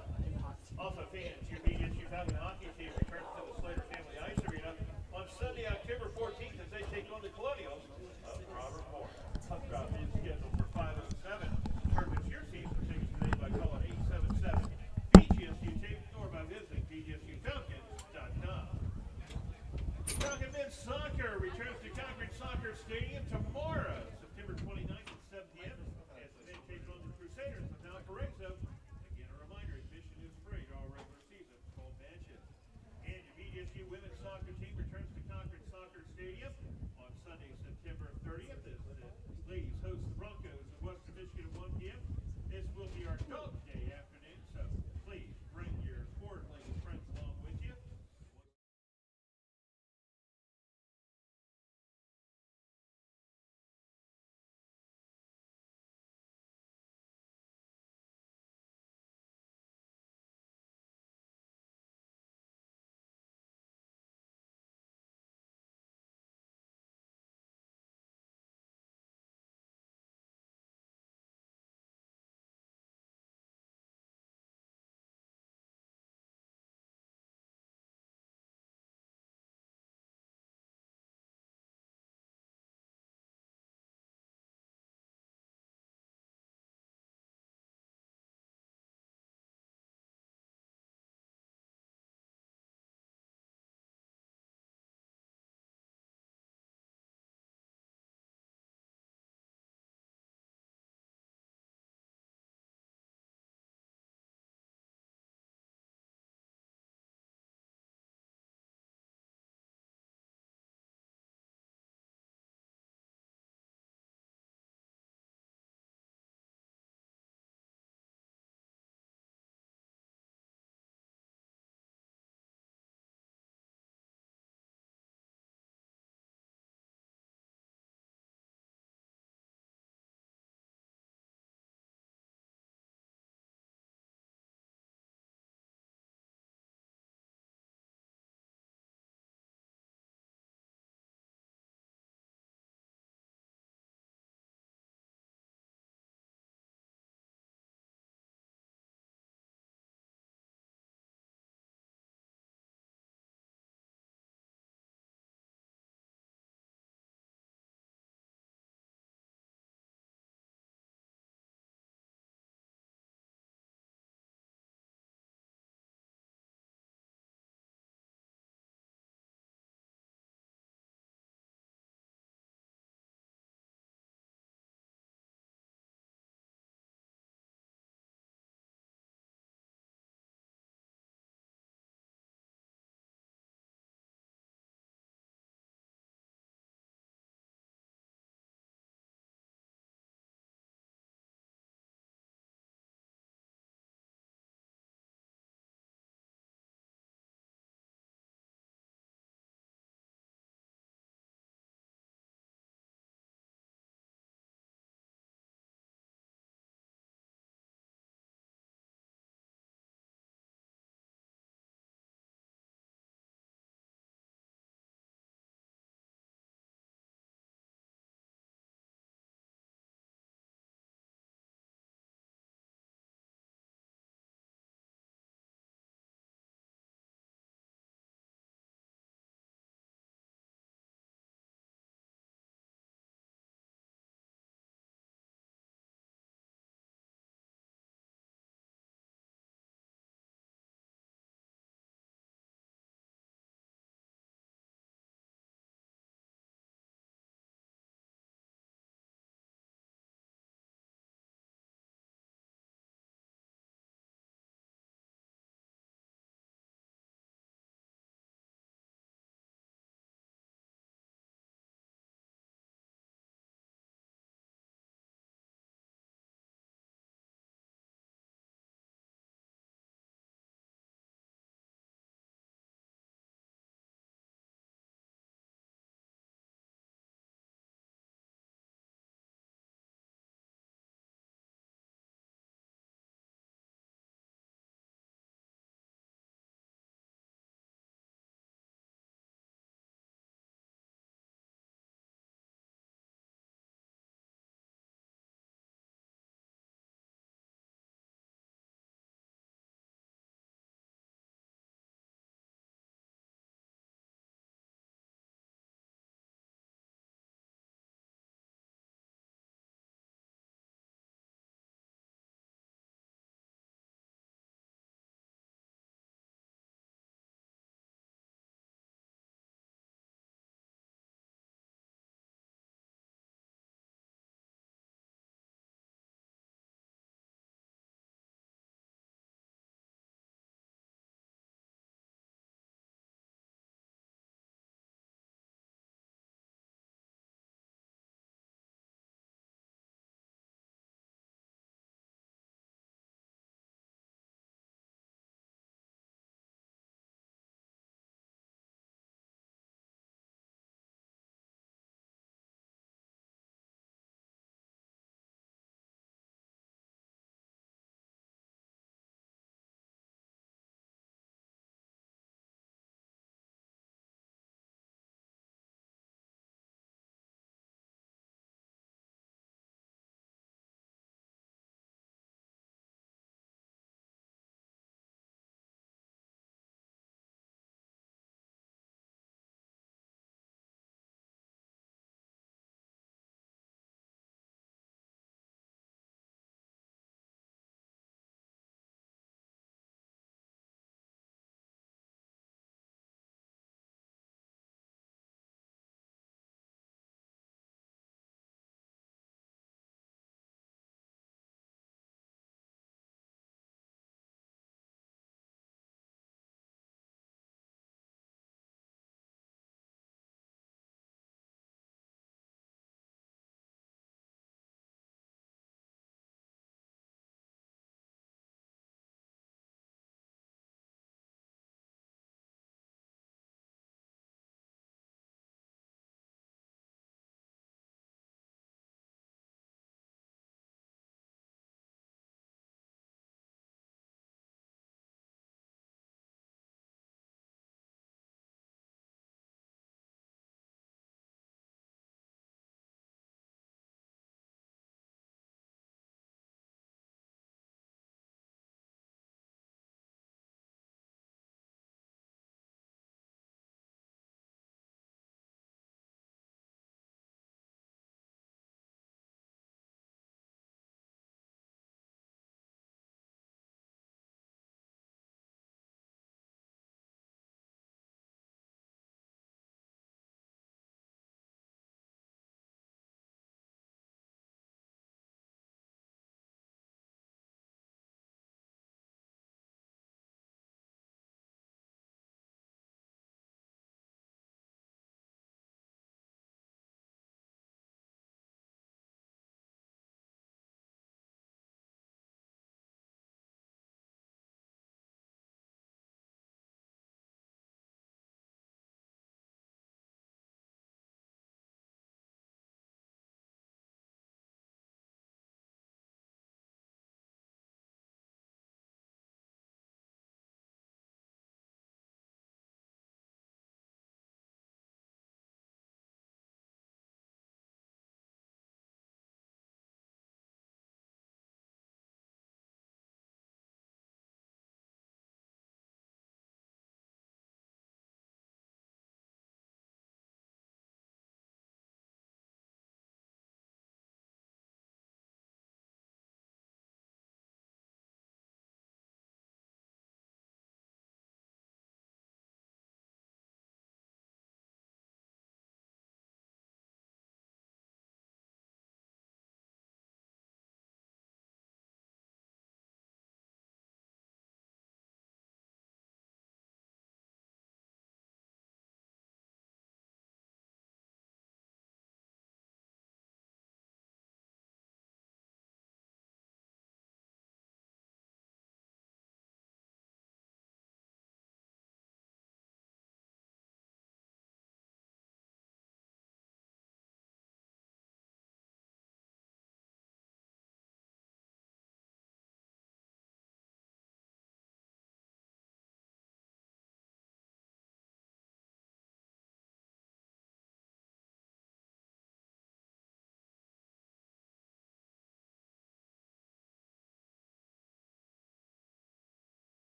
Also, fans, your BGSU Falcon hockey team returns to the Slater Family Ice Arena on Sunday, October 14th as they take on the Colonials of Robert Moore. Puck drop is scheduled for 5:07. Purchase your season tickets today by calling 877-BGSU-TICKET or by visiting BGSUFalcons.com. Falcon men's soccer returns to Concord Soccer Stadium tomorrow, September 29th at 7 p.m.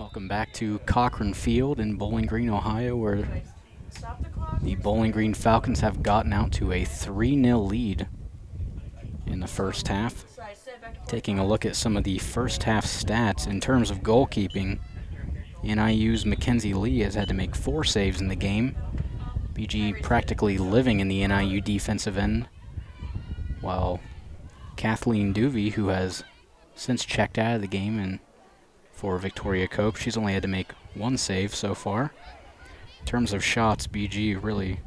Welcome back to Cochran Field in Bowling Green, Ohio, where Stop the clock. the Bowling Green Falcons have gotten out to a 3-0 lead in the first half. Sorry, step back and forth. Taking a look at some of the first half stats in terms of goalkeeping, NIU's Mackenzie Lee has had to make 4 saves in the game. BG practically living in the NIU defensive end, while Kathleen Duvey, who has since checked out of the game, and for Victoria Cope, she's only had to make 1 save so far. In terms of shots, BG really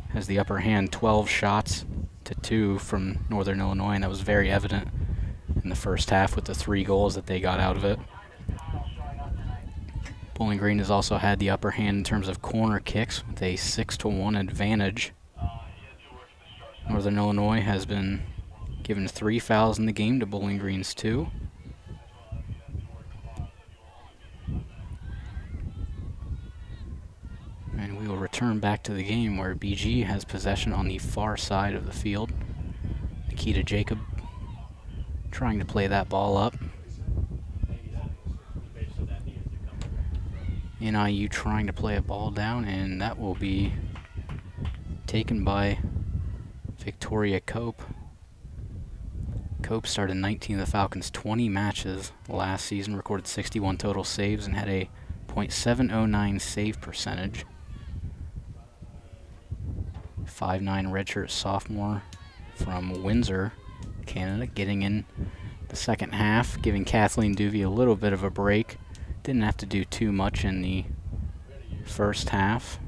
has the upper hand, 12 shots to 2 from Northern Illinois, and that was very evident in the first half with the 3 goals that they got out of it. Bowling Green has also had the upper hand in terms of corner kicks with a 6-1 advantage. Northern Illinois has been given 3 fouls in the game to Bowling Green's 2. And we will return back to the game where BG has possession on the far side of the field. Nikita Jacob trying to play that ball up. NIU trying to play a ball down, and that will be taken by Victoria Cope. Cope started 19 of the Falcons' 20 matches last season, recorded 61 total saves, and had a .709 save percentage. 5'9" redshirt sophomore from Windsor, Canada, getting in the second half, giving Kathleen Duvey a little bit of a break. Didn't have to do too much in the first half.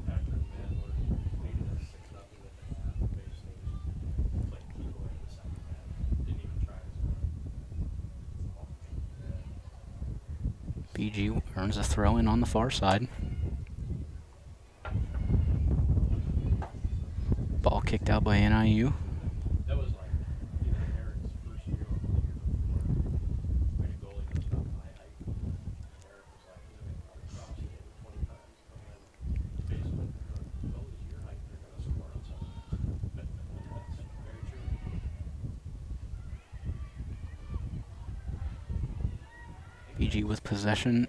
BG earns a throw-in on the far side. Ball kicked out by NIU. BG with possession.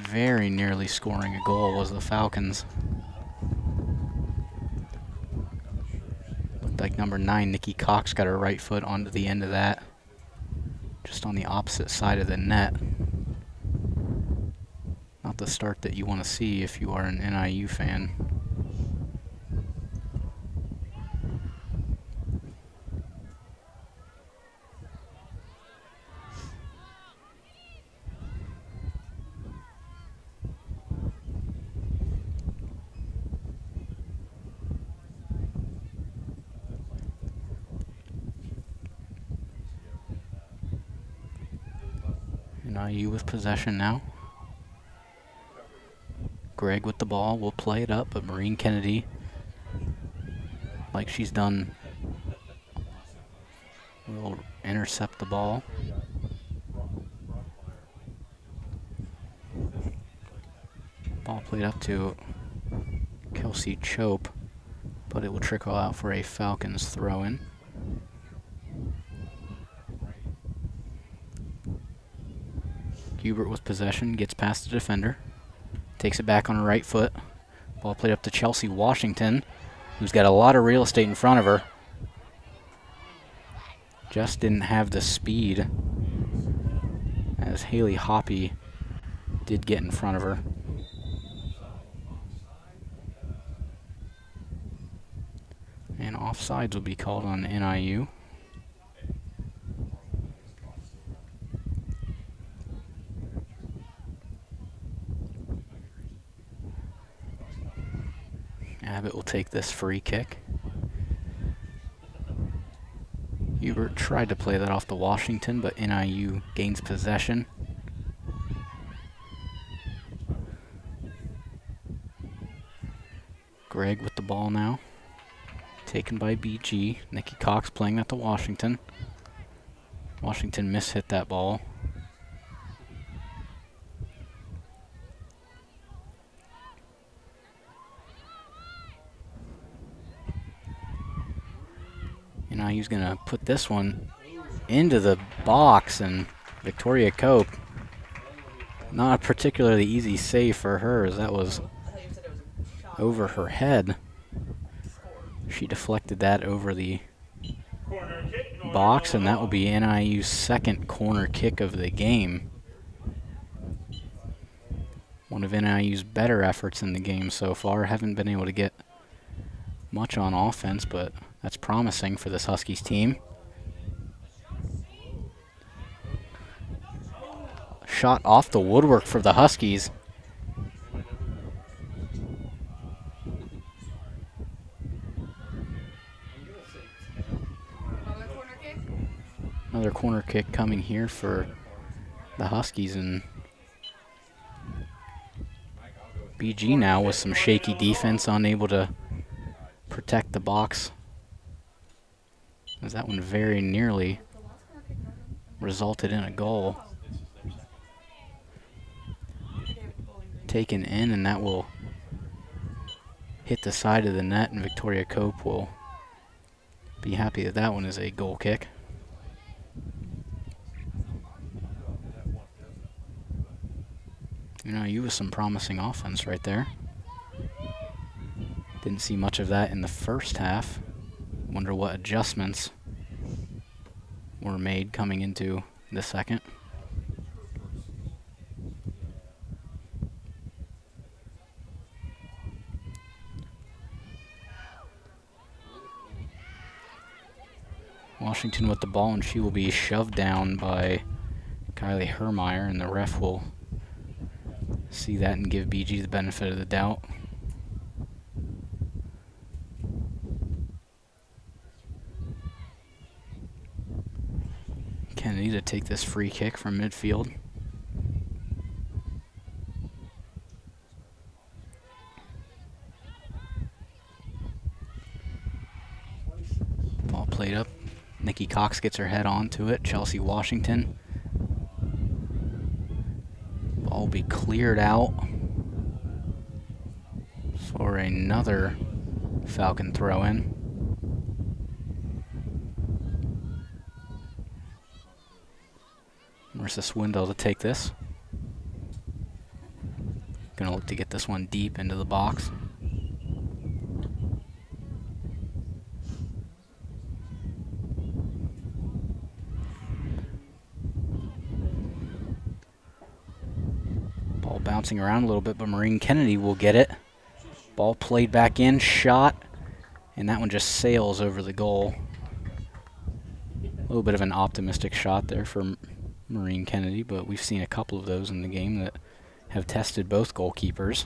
Very nearly scoring a goal was the Falcons. Looked like number 9, Nikki Cox, got her right foot onto the end of that, just on the opposite side of the net. Not the start that you want to see if you are an NIU fan. NIU with possession now. Gregg with the ball will play it up, but Maureen Kennedy, like she's done, will intercept the ball. Ball played up to Kelsey Chope, but it will trickle out for a Falcons throw-in. Hubert with possession, gets past the defender, takes it back on her right foot. Ball played up to Chelsea Washington, who's got a lot of real estate in front of her. Just didn't have the speed as Haley Hoppy did get in front of her. And offsides will be called on NIU. Abbott will take this free kick. Hubert tried to play that off to Washington, but NIU gains possession. Gregg with the ball now. Taken by BG. Nikki Cox playing that to Washington. Washington mishit that ball. NIU's going to put this one into the box, and Victoria Cope, not a particularly easy save for her, as that was I thought you said it was a shot. over her head. Score. She deflected that over the Corner kick. Northern box, and that will Illinois. be NIU's second corner kick of the game. One of NIU's better efforts in the game so far. Haven't been able to get much on offense, but that's promising for this Huskies team. Shot off the woodwork for the Huskies. Another corner kick. Another corner kick coming here for the Huskies, and BG now with some shaky defense, unable to protect the box, as that one very nearly resulted in a goal. Taken in, and that will hit the side of the net, and Victoria Cope will be happy that that one is a goal kick. You with some promising offense right there. Didn't see much of that in the first half. Wonder what adjustments were made coming into the second. Washington with the ball, and she will be shoved down by Kylie Hermeyer, and the ref will see that and give BG the benefit of the doubt. Kennedy to take this free kick from midfield. Ball played up. Nikki Cox gets her head onto it. Chelsea Washington. Ball will be cleared out for another Falcon throw-in. Marissa Swindle to take this. Gonna look to get this one deep into the box. Ball bouncing around a little bit, but Maureen Kennedy will get it. Ball played back in, shot, and that one just sails over the goal. A little bit of an optimistic shot there for Maureen Kennedy, but we've seen a couple of those in the game that have tested both goalkeepers.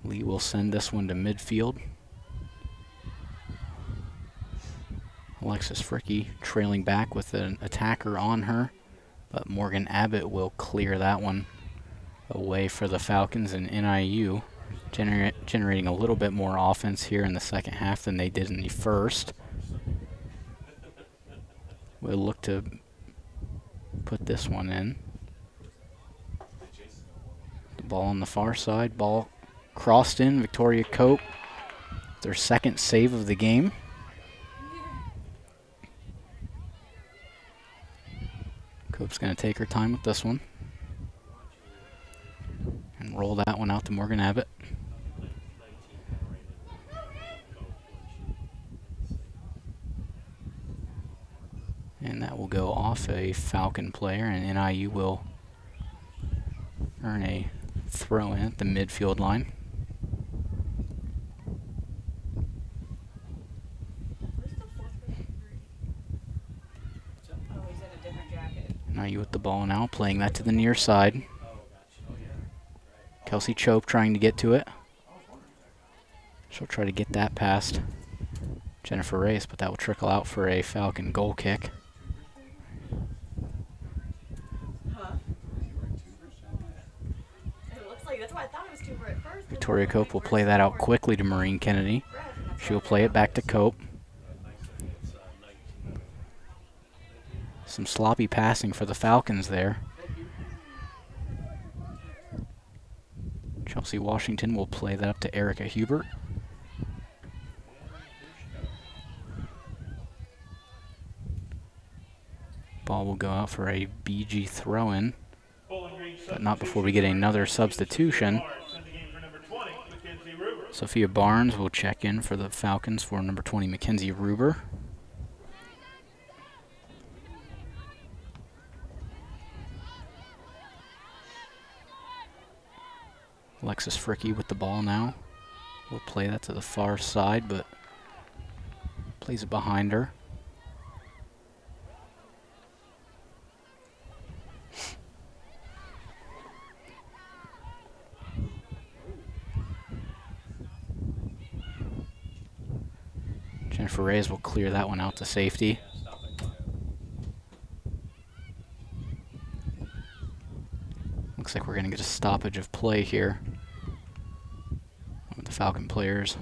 Lee will send this one to midfield. Alexis Fricky trailing back with an attacker on her, but Morgan Abbott will clear that one away for the Falcons, and NIU generating a little bit more offense here in the second half than they did in the first. We'll look to put this one in. The ball on the far side, ball crossed in. Victoria Cope, their second save of the game. Cope's going to take her time with this one and roll that one out to Morgan Abbott. And that will go off a Falcon player, and NIU will earn a throw in at the midfield line. NIU with the ball now, playing that to the near side. Kelsey Chope trying to get to it. She'll try to get that past Jennifer Reyes, but that will trickle out for a Falcon goal kick. Victoria Cope will play that out quickly to Maureen Kennedy. She'll play it back to Cope. Some sloppy passing for the Falcons there. Chelsea Washington will play that up to Erica Hubert. Ball will go out for a BG throw-in, but not before we get another substitution. Sophia Barnes will check in for the Falcons for number 20, Mackenzie Ruber. Alexis Fricky with the ball now. Will play that to the far side, but plays it behind her. Jennifer Reyes will clear that one out to safety. Looks like we're going to get a stoppage of play here with the Falcon players.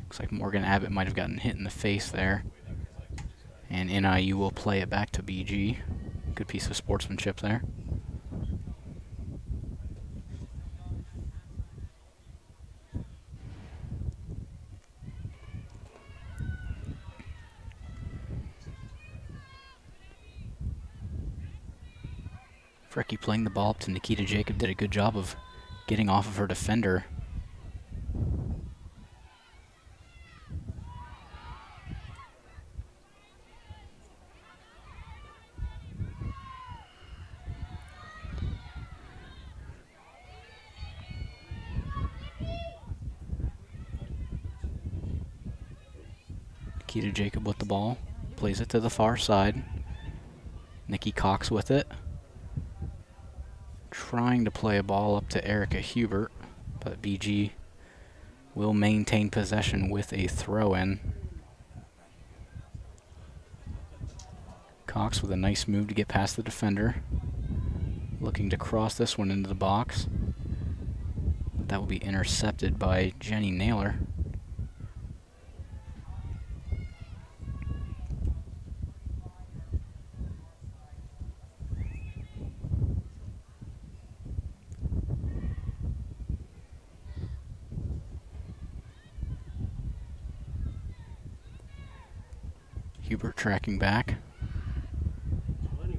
Looks like Morgan Abbott might have gotten hit in the face there. And NIU will play it back to BG. Good piece of sportsmanship there. Frecky playing the ball up to Nikita Jacob, did a good job of getting off of her defender. Nikita Jacob with the ball, plays it to the far side. Nikki Cox with it. Trying to play a ball up to Erica Hubert, but BG will maintain possession with a throw-in. Cox with a nice move to get past the defender. Looking to cross this one into the box. That will be intercepted by Jenny Naylor. Hubert tracking back.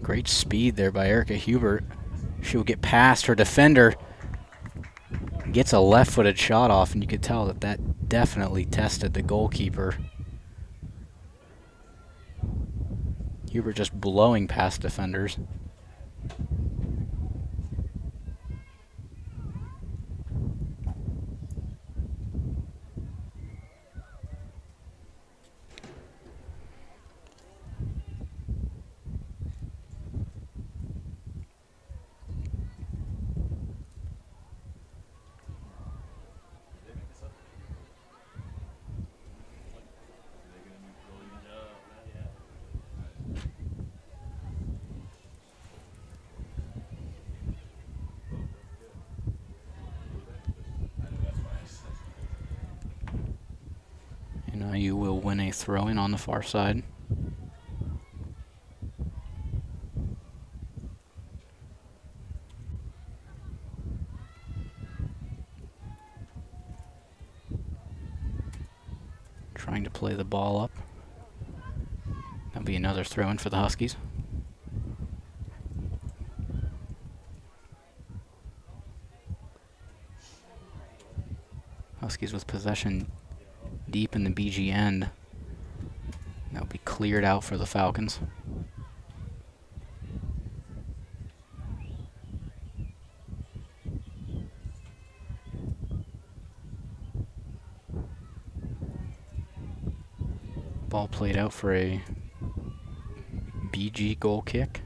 Great speed there by Erica Hubert. She will get past her defender. Gets a left-footed shot off, and you could tell that that definitely tested the goalkeeper. Hubert just blowing past defenders. You will win a throw-in on the far side. Trying to play the ball up. That'll be another throw-in for the Huskies. Huskies with possession deep in the BG end. That'll be cleared out for the Falcons. Ball played out for a BG goal kick.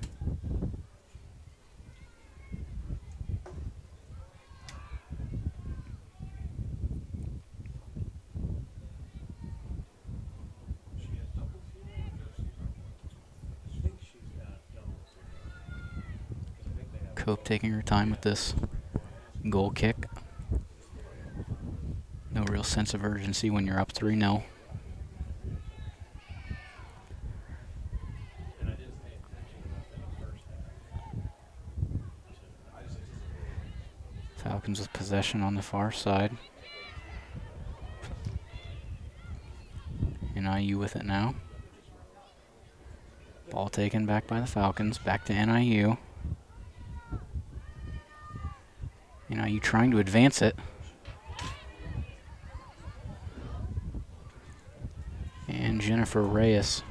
Cope taking her time with this goal kick. No real sense of urgency when you're up 3-0. Falcons with possession on the far side. NIU with it now. Ball taken back by the Falcons. Back to NIU. NIU trying to advance it. And Jennifer Reyes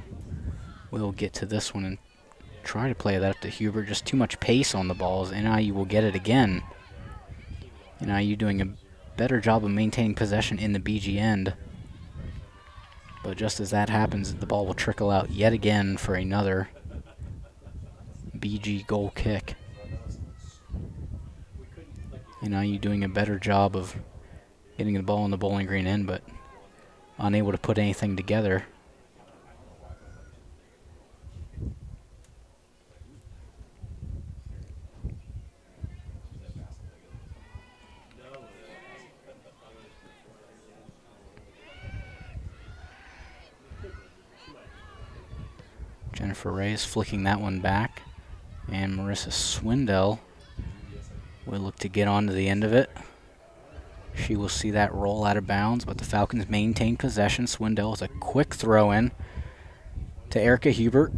will get to this one and try to play that up to Hubert. Just too much pace on the balls. NIU will get it again. NIU doing a better job of maintaining possession in the BG end. But just as that happens, the ball will trickle out yet again for another BG goal kick. NIU doing a better job of getting the ball in the Bowling Green end, but unable to put anything together. Jennifer Reyes flicking that one back, and Marissa Swindell will look to get onto the end of it. She will see that roll out of bounds, but the Falcons maintain possession. Swindell is a quick throw in to Erica Hubert.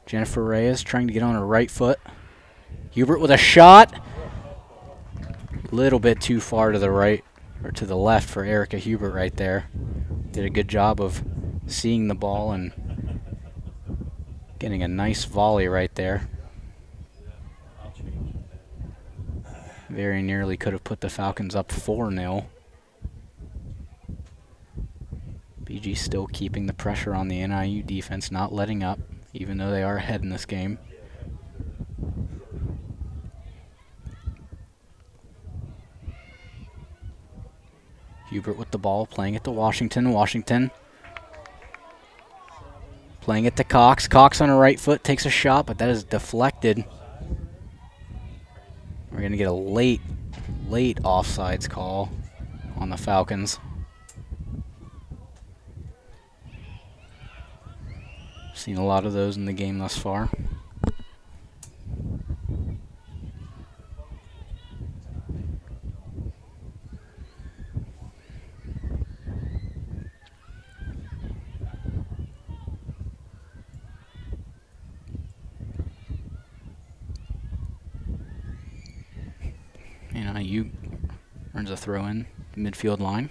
Jennifer Reyes trying to get on her right foot. Hubert with a shot. Little bit too far to the right, or to the left for Erica Hubert right there. Did a good job of seeing the ball and getting a nice volley right there. Very nearly could have put the Falcons up 4-0. BG still keeping the pressure on the NIU defense, not letting up, even though they are ahead in this game. Hubert with the ball, playing it to Washington. Washington playing it to Cox. Cox on her right foot takes a shot, but that is deflected. We're going to get a late offsides call on the Falcons. Seen a lot of those in the game thus far. NIU earns a throw in the midfield line.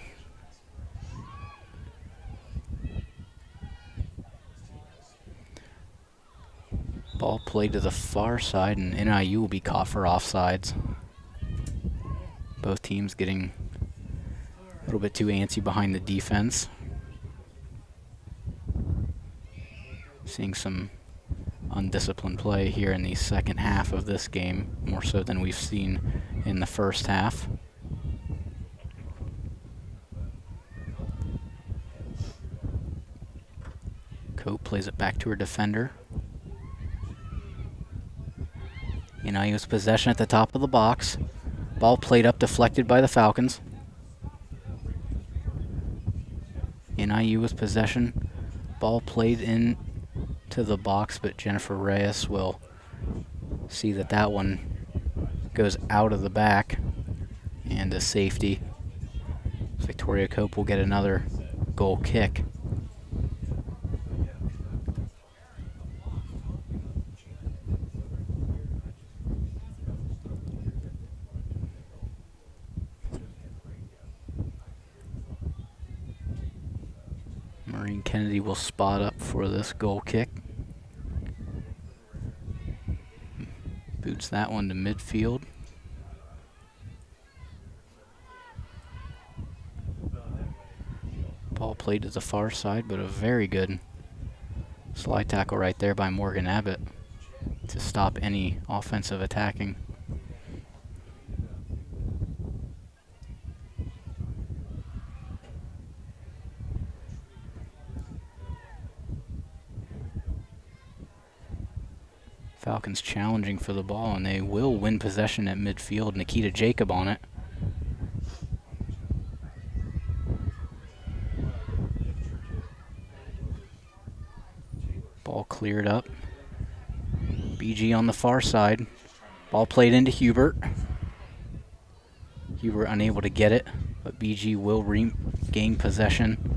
Ball played to the far side, and NIU will be caught for offsides. Both teams getting a little bit too antsy behind the defense. Seeing some undisciplined play here in the second half of this game, more so than we've seen in the first half. Cope plays it back to her defender. NIU's possession at the top of the box. Ball played up, deflected by the Falcons. NIU with possession. Ball played in to the box, but Jennifer Reyes will see that that one goes out of the back and a safety. Victoria Cope will get another goal kick. Maureen Kennedy will spot up for this goal kick. Boots that one to midfield. Ball played to the far side, but a very good slide tackle right there by Morgan Abbott to stop any offensive attacking. Falcons challenging for the ball, and they will win possession at midfield. Nikita Jacob on it. Ball cleared up. BG on the far side. Ball played into Hubert. Hubert unable to get it, but BG will regain possession.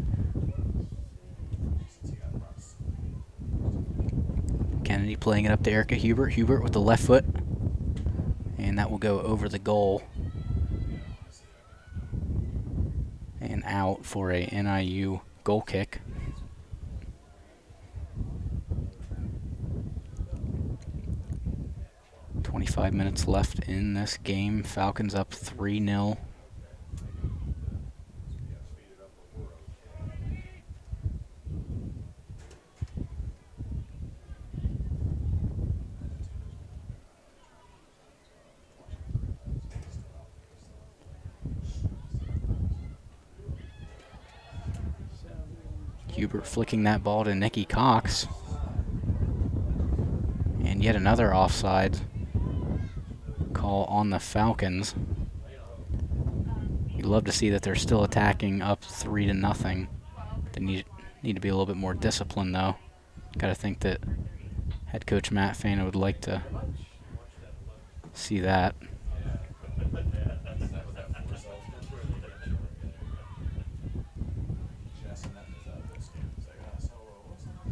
Kennedy playing it up to Erica Hubert. Hubert with the left foot. And that will go over the goal. And out for a NIU goal kick. .25 minutes left in this game. Falcons up 3-0. Hubert flicking that ball to Nikki Cox. And yet another offside call on the Falcons. You'd love to see that they're still attacking up 3-0. They need to be a little bit more disciplined, though. Got to think that head coach Matt Fana would like to see that.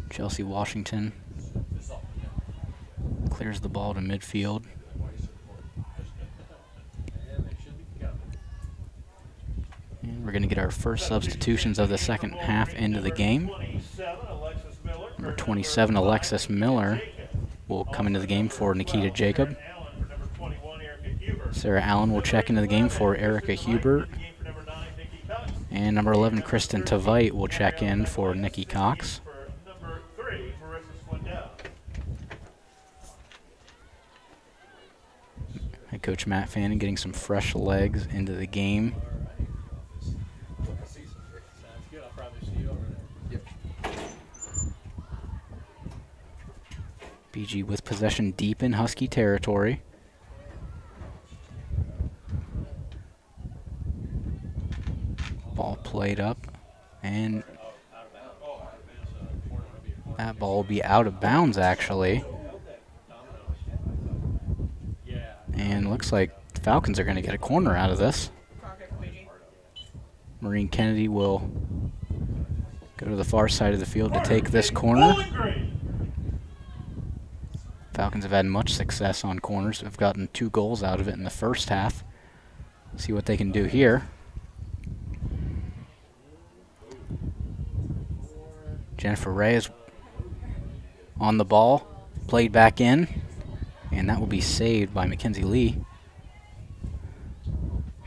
Chelsea Washington clears the ball to midfield. And we're going to get our first substitutions of the second half into the game. Number 27, Alexis Miller, will come into the game for Nikita Jacob. Sarah Allen will check into the game for Erica Hubert. And number 11, Kristen Tveit, will check in for Nikki Cox. Head coach Matt Fanning getting some fresh legs into the game. BG with possession deep in Husky territory. Ball played up, and that ball will be out of bounds, actually. And looks like the Falcons are going to get a corner out of this. Maureen Kennedy will go to the far side of the field to take this corner. Falcons have had much success on corners. They've gotten 2 goals out of it in the first half. See what they can do here. Jennifer Reyes on the ball, played back in, and that will be saved by Mackenzie Lee.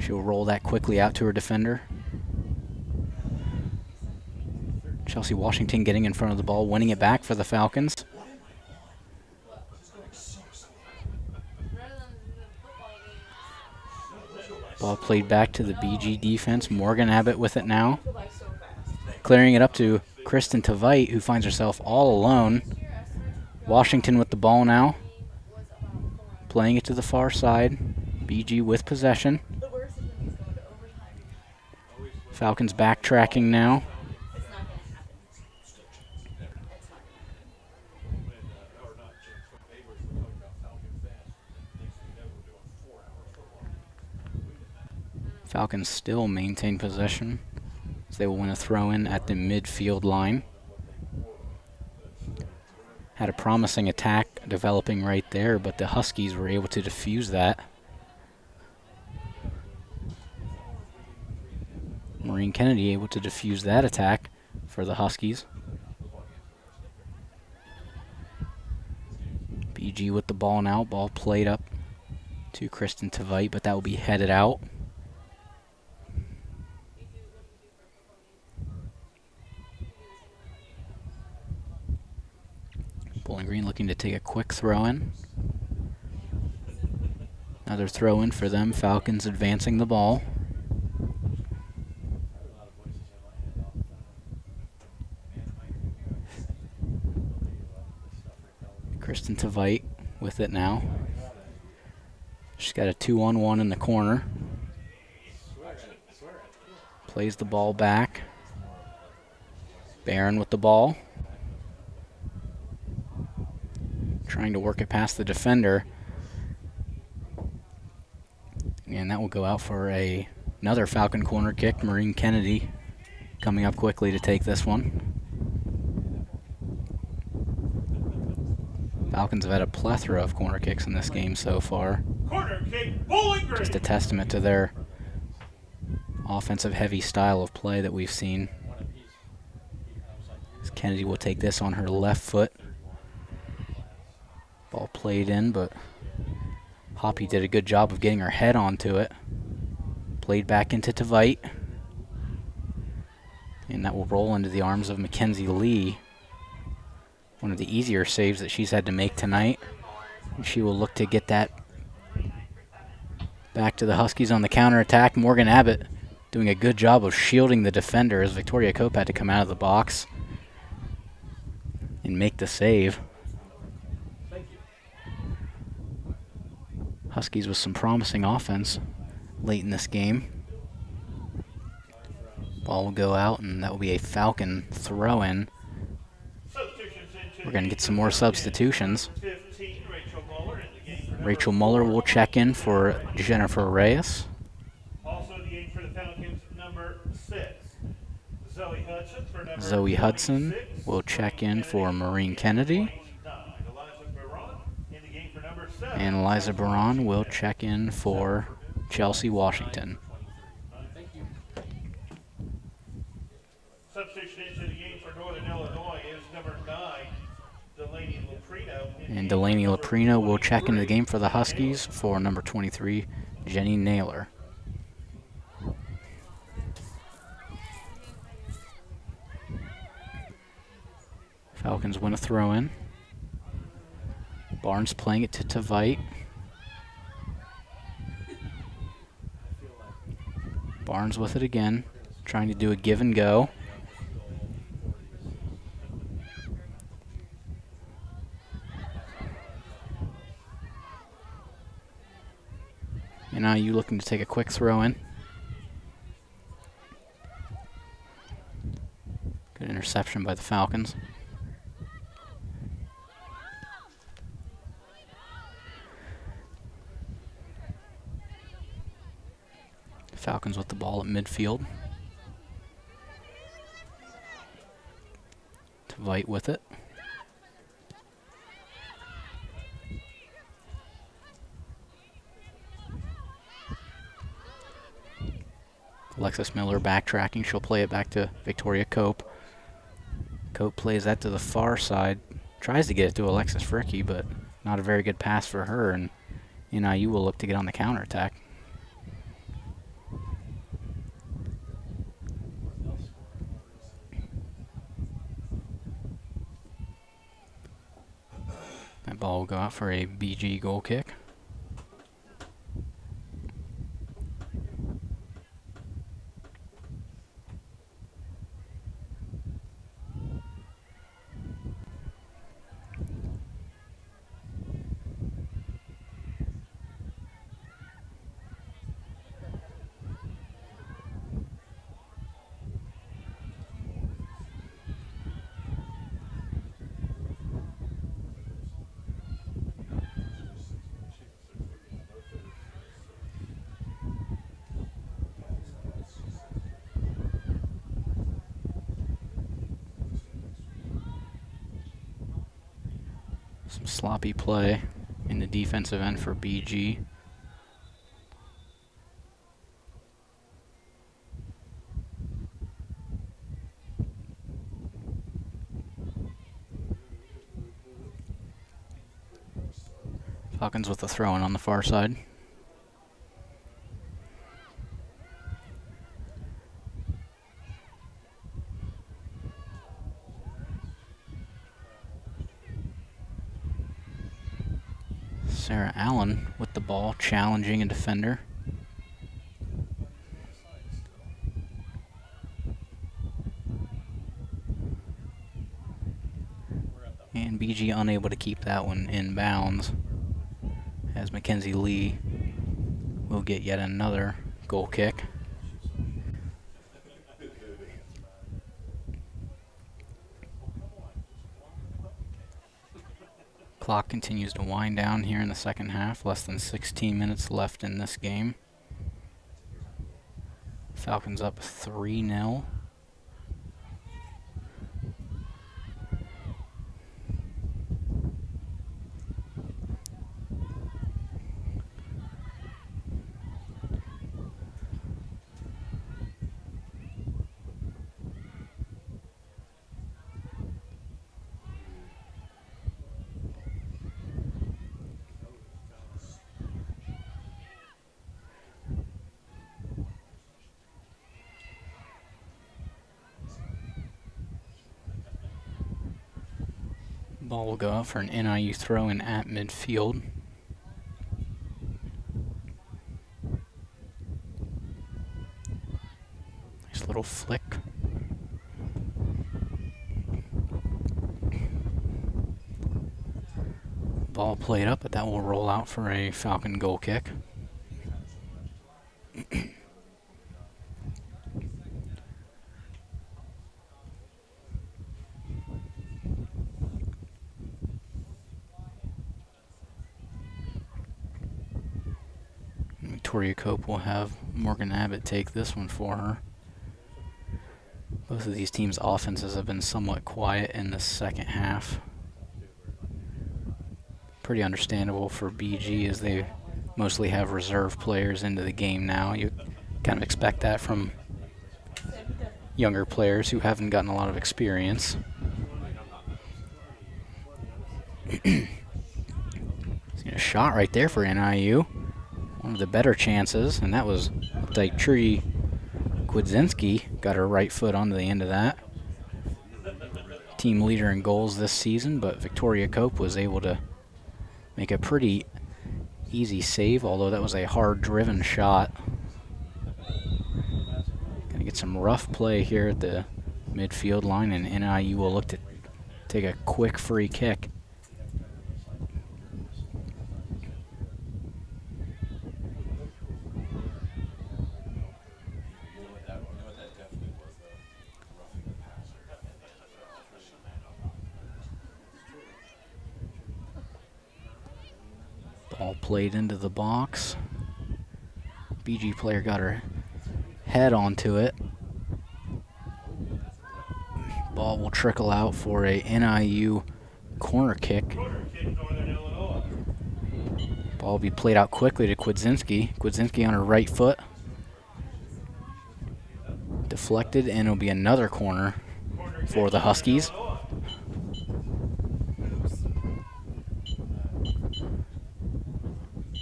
She'll roll that quickly out to her defender. Chelsea Washington getting in front of the ball, winning it back for the Falcons. Ball played back to the BG defense. Morgan Abbott with it now. Clearing it up to Kristen Tveit, who finds herself all alone. Washington with the ball now. Playing it to the far side. BG with possession. Falcons backtracking now. Falcons still maintain possession, as they will win a throw-in at the midfield line. Had a promising attack developing right there, but the Huskies were able to defuse that. Maureen Kennedy able to defuse that attack for the Huskies. BG with the ball now. Ball played up to Kristen Tveit, but that will be headed out. Bowling Green looking to take a quick throw-in. Another throw-in for them. Falcons advancing the ball. Kristen Tveit with it now. She's got a 2-on-1 in the corner. Plays the ball back. Barron with the ball. Trying to work it past the defender. And that will go out for another Falcon corner kick. Maureen Kennedy coming up quickly to take this one. Falcons have had a plethora of corner kicks in this game so far. Corner kick, Bowling Green. Just a testament to their offensive heavy style of play that we've seen. As Kennedy will take this on her left foot. Ball played in, but Hoppy did a good job of getting her head onto it. Played back into Tveit. And that will roll into the arms of Mackenzie Lee. One of the easier saves that she's had to make tonight. And she will look to get that back to the Huskies on the counterattack. Morgan Abbott doing a good job of shielding the defender as Victoria Cope had to come out of the box and make the save. Huskies with some promising offense late in this game. Ball will go out, and that will be a Falcon throw-in. We're going to get some more substitutions. Rachel Muller will check in for Jennifer Reyes. Also the game for the Falcons, number 6. Zoe Hudson will check in for Maureen Kennedy. And Eliza Baron will check in for Chelsea Washington. Substitution into the game for Northern Illinois is number 9, Delaney Loprino. And Delaney Loprino will check into the game for the Huskies for number 23, Jenny Naylor. Falcons win a throw-in. Barnes playing it to Tveit. Barnes with it again, trying to do a give and go. And now you looking to take a quick throw in. Good interception by the Falcons. Falcons with the ball at midfield. Tveit with it. Alexis Miller backtracking. She'll play it back to Victoria Cope. Cope plays that to the far side. Tries to get it to Alexis Fricky, but not a very good pass for her, and NIU will look to get on the counterattack. That ball will go out for a BG goal kick. Some sloppy play in the defensive end for BG. Falcons with the throw-in on the far side. Sarah Allen with the ball, challenging a defender. And BG unable to keep that one in bounds. as Mackenzie Lee will get yet another goal kick. Clock continues to wind down here in the second half. Less than 16 minutes left in this game. Falcons up 3-0. Ball will go out for an NIU throw-in at midfield. Nice little flick. Ball played up, but that will roll out for a Falcon goal kick. Victoria Cope will have Morgan Abbott take this one for her. Both of these teams' offenses have been somewhat quiet in the second half. Pretty understandable for BG as they mostly have reserve players into the game now. You kind of expect that from younger players who haven't gotten a lot of experience. Seen a shot right there for NIU. One of the better chances, and that was, looked like Trudy Kwidzinski got her right foot onto the end of that. Team leader in goals this season, but Victoria Cope was able to make a pretty easy save, although that was a hard-driven shot. Gonna get some rough play here at the midfield line, and NIU will look to take a quick free kick. Ball played into the box. BG player got her head onto it. Ball will trickle out for a NIU corner kick. Ball will be played out quickly to Kwidzinski. Kwidzinski on her right foot. Deflected, and it'll be another corner for the Huskies.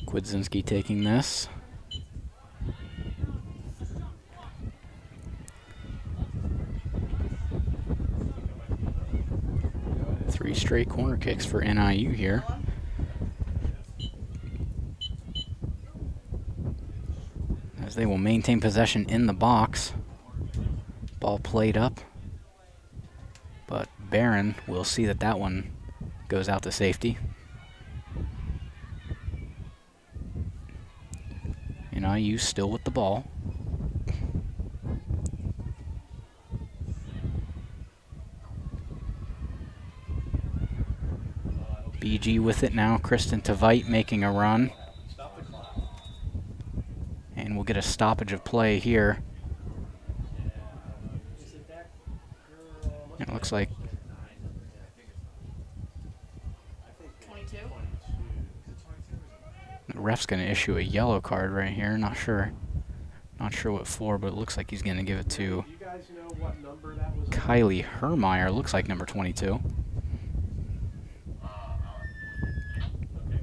Kwidzinski taking this. Three straight corner kicks for NIU here. As they will maintain possession in the box. Ball played up. But Barron will see that that one goes out to safety. NIU still with the ball. BG with it now. Kristen Tveit making a run. And we'll get a stoppage of play here. It looks like 22. the ref's going to issue a yellow card right here. Not sure what for, but it looks like he's going to give it to Kylie Hermeyer. Looks like number 22. Okay,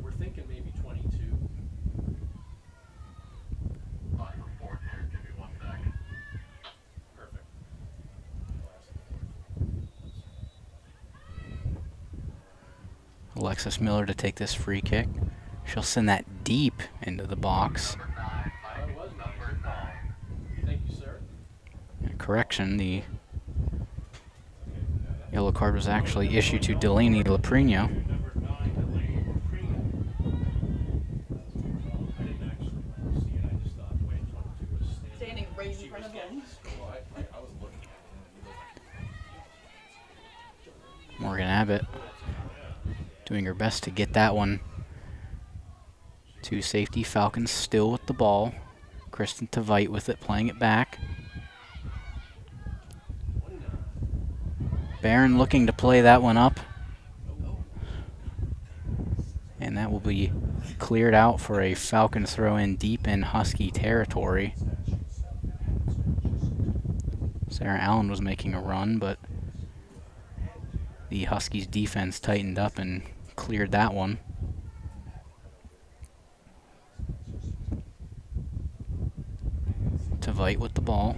we're thinking maybe 22. Perfect. Alexis Miller to take this free kick. She'll send that deep into the box. Thank you, sir. Correction, the yellow card was actually issued to Delaney Laprino. Morgan Abbott doing her best to get that one to safety. Falcons still with the ball. Kristen Tveit with it, playing it back. Barron looking to play that one up. And that will be cleared out for a Falcon throw in deep in Husky territory. Sarah Allen was making a run, but the Huskies defense tightened up and cleared that one. Tveit with the ball.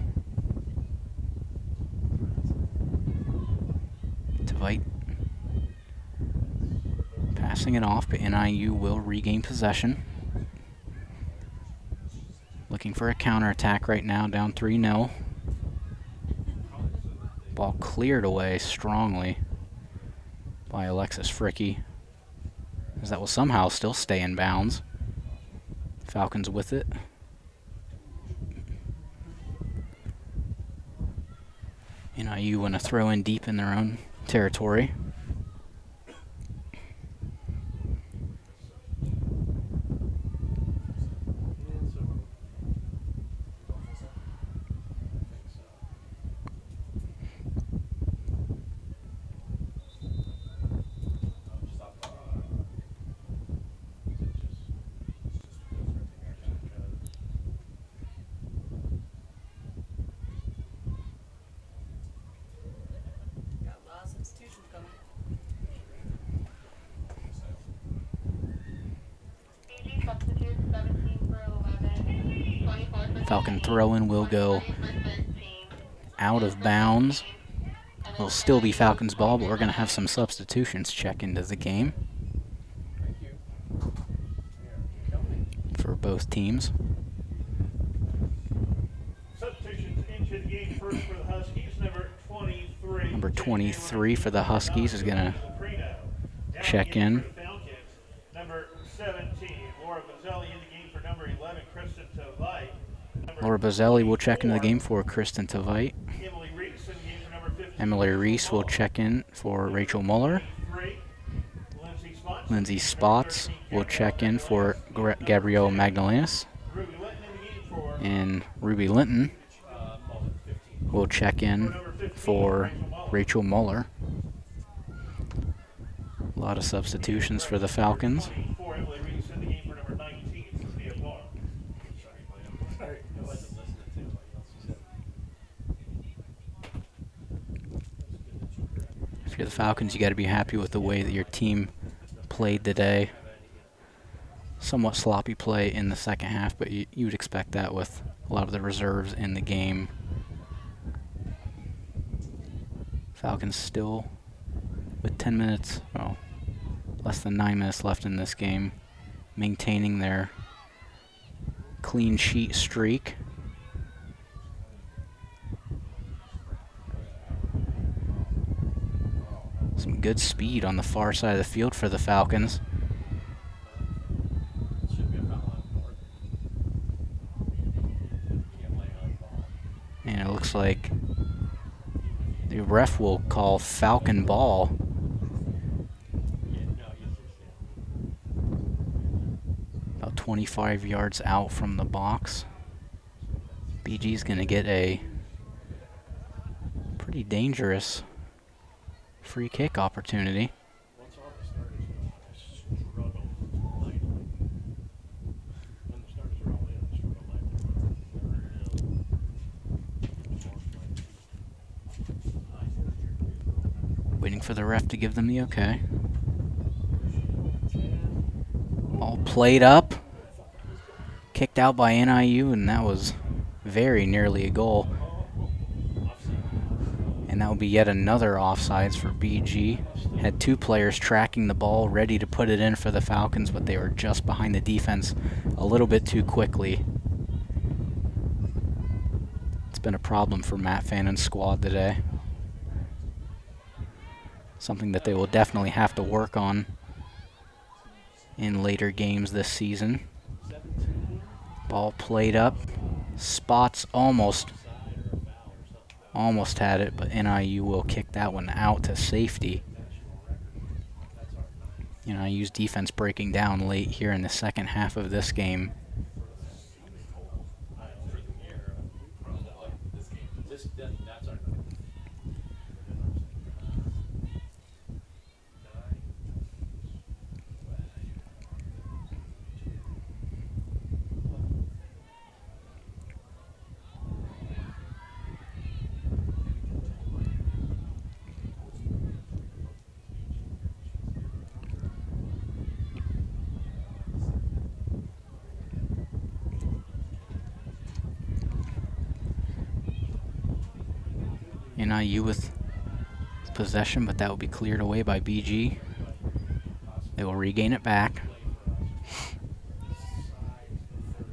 Tveit passing it off, but NIU will regain possession. Looking for a counterattack right now, down 3-0. Ball cleared away strongly by Alexis Fricky, as that will somehow still stay in bounds. Falcons with it. NIU want to throw in deep in their own territory. Got a lot of substitutions coming. BG substitute 17 for 11, 24 for Falcon throw-in will go 20 for 13. out of bounds. It'll still be Falcons ball, but we're going to have some substitutions check into the game for both teams. Substitutions into the game first for the Huskies. Number 23 for the Huskies is going to check in. Number 17, Laura Bazzelli in the game for number 11, Kristen Tveit. Laura Bazzelli will check into the game for Kristen Tveit. Emily Reese in the game for number 15. Emily Reese will check in for Rachel Muller. Lindsay Spots will check in for Gabrielle Magdalenas. And Ruby Linton will check in for Rachel Muller. A lot of substitutions for the Falcons. If you're the Falcons, you got to be happy with the way that your team played today. Somewhat sloppy play in the second half, but you would expect that with a lot of the reserves in the game. Falcons still with 10 minutes, well, less than 9 minutes left in this game, maintaining their clean sheet streak. Some good speed on the far side of the field for the Falcons. And it looks like the ref will call Falcon ball. About 25 yards out from the box. BG's going to get a pretty dangerous free kick opportunity. Waiting for the ref to give them the okay. All played up. Kicked out by NIU, and that was very nearly a goal. And that will be yet another offsides for BG. Had two players tracking the ball, ready to put it in for the Falcons, but they were just behind the defense a little bit too quickly. It's been a problem for Matt Fannon's squad today. Something that they will definitely have to work on in later games this season. Ball played up. Spots almost had it, but NIU will kick that one out to safety. You know, I use defense breaking down late here in the second half of this game. That's our NIU with possession, but that will be cleared away by BG. They will regain it back.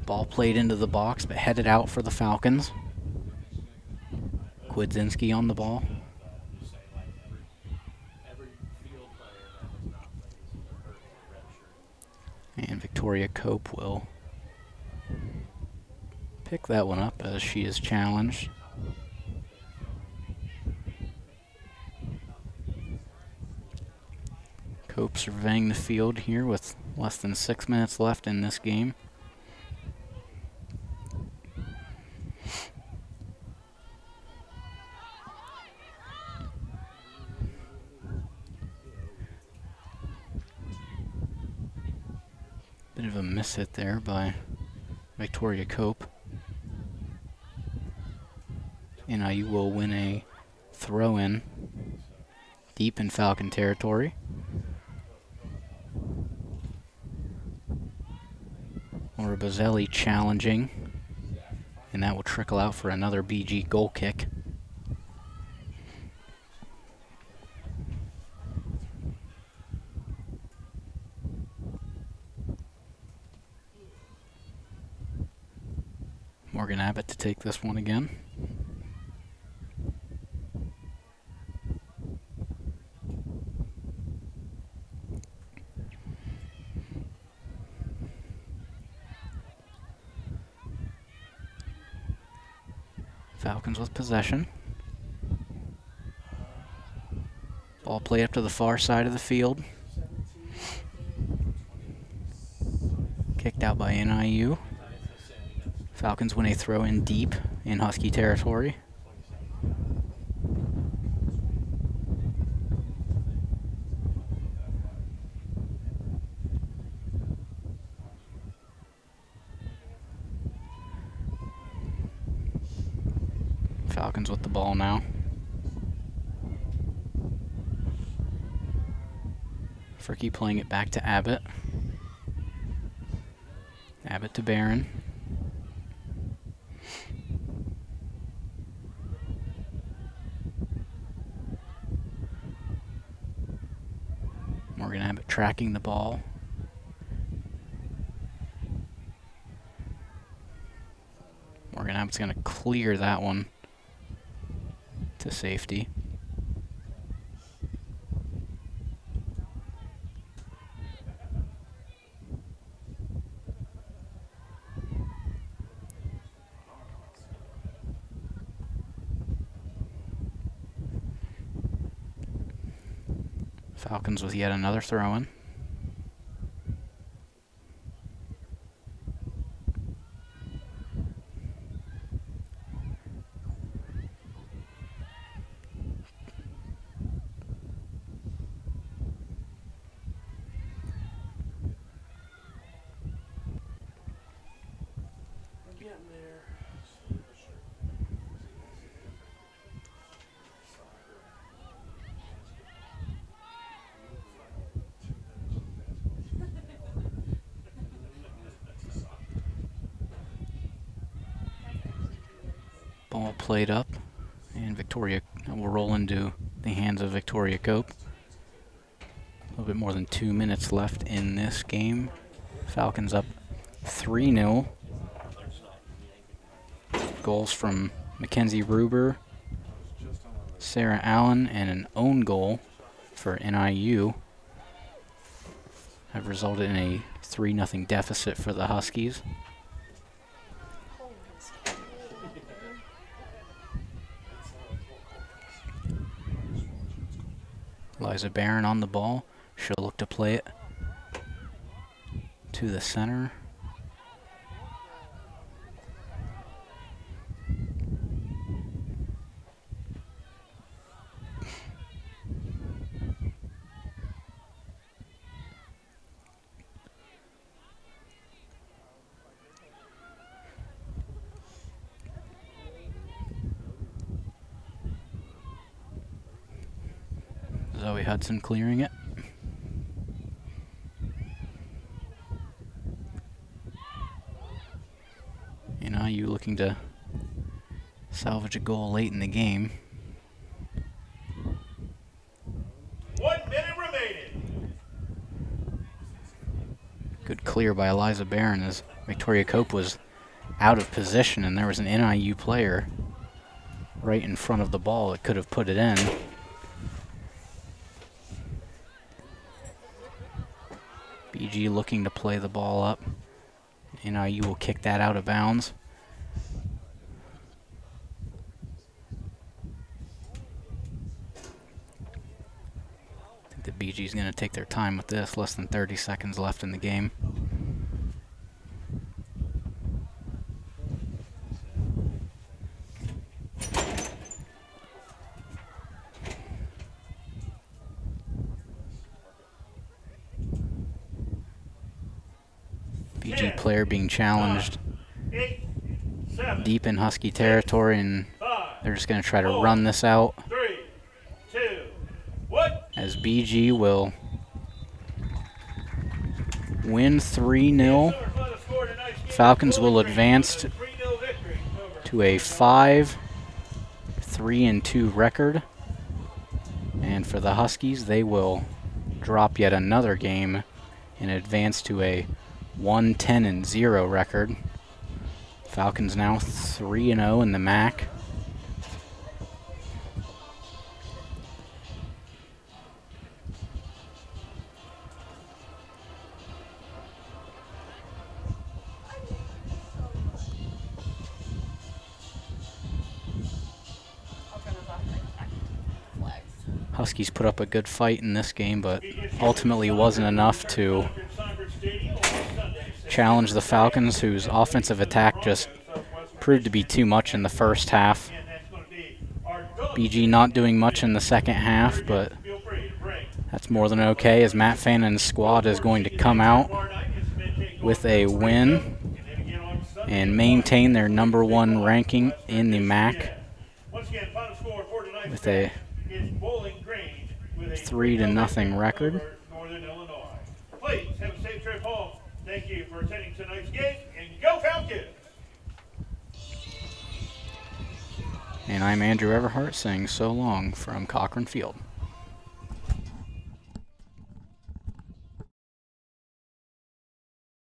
Ball played into the box, but headed out for the Falcons. Kwidzinski on the ball. And Victoria Cope will pick that one up as she is challenged. Cope surveying the field here with less than 6 minutes left in this game. Bit of a miss hit there by Victoria Cope. NIU will win a throw-in deep in Falcon territory. Laura Bazzelli challenging, and that will trickle out for another BG goal kick. Morgan Abbott to take this one again. Falcons with possession. Ball played up to the far side of the field. Kicked out by NIU. Falcons win a throw-in deep in Husky territory. Falcons with the ball now. Fricke playing it back to Abbott. Abbott to Barron. Morgan Abbott tracking the ball. Morgan Abbott's going to clear that one to safety. Falcons with yet another throw-in. Ball played up, and Victoria will roll into the hands of Victoria Cope. A little bit more than 2 minutes left in this game. Falcons up 3-0. Goals from Mackenzie Ruber, Sarah Allen, and an own goal for NIU have resulted in a 3-0 deficit for the Huskies. Liza Barron on the ball. She'll look to play it to the center. Zoe Hudson clearing it. And IU looking to salvage a goal late in the game. 1 minute remaining. Good clear by Eliza Barron as Victoria Cope was out of position, and there was an NIU player right in front of the ball that could have put it in. BG looking to play the ball up. NIU will kick that out of bounds. I think that BG is going to take their time with this. Less than 30 seconds left in the game. BG player being challenged deep in Husky territory, and they're just going to try to run this out. 3, 2, 1. As BG will win 3-0. Falcons will advance to a 5-3-2 record. And for the Huskies, they will drop yet another game and advance to a 1-10-0 record. Falcons now 3-0 in the MAC. Huskies put up a good fight in this game, but ultimately wasn't enough to challenge the Falcons, whose offensive attack just proved to be too much in the first half. BG not doing much in the second half, but that's more than okay, as Matt Fannon's squad is going to come out with a win and maintain their #1 ranking in the MAC with a 3-0 record. Please have a safe trip home. Thank you for attending tonight's game, and go Falcons! And I'm Andrew Everhart saying so long from Cochran Field.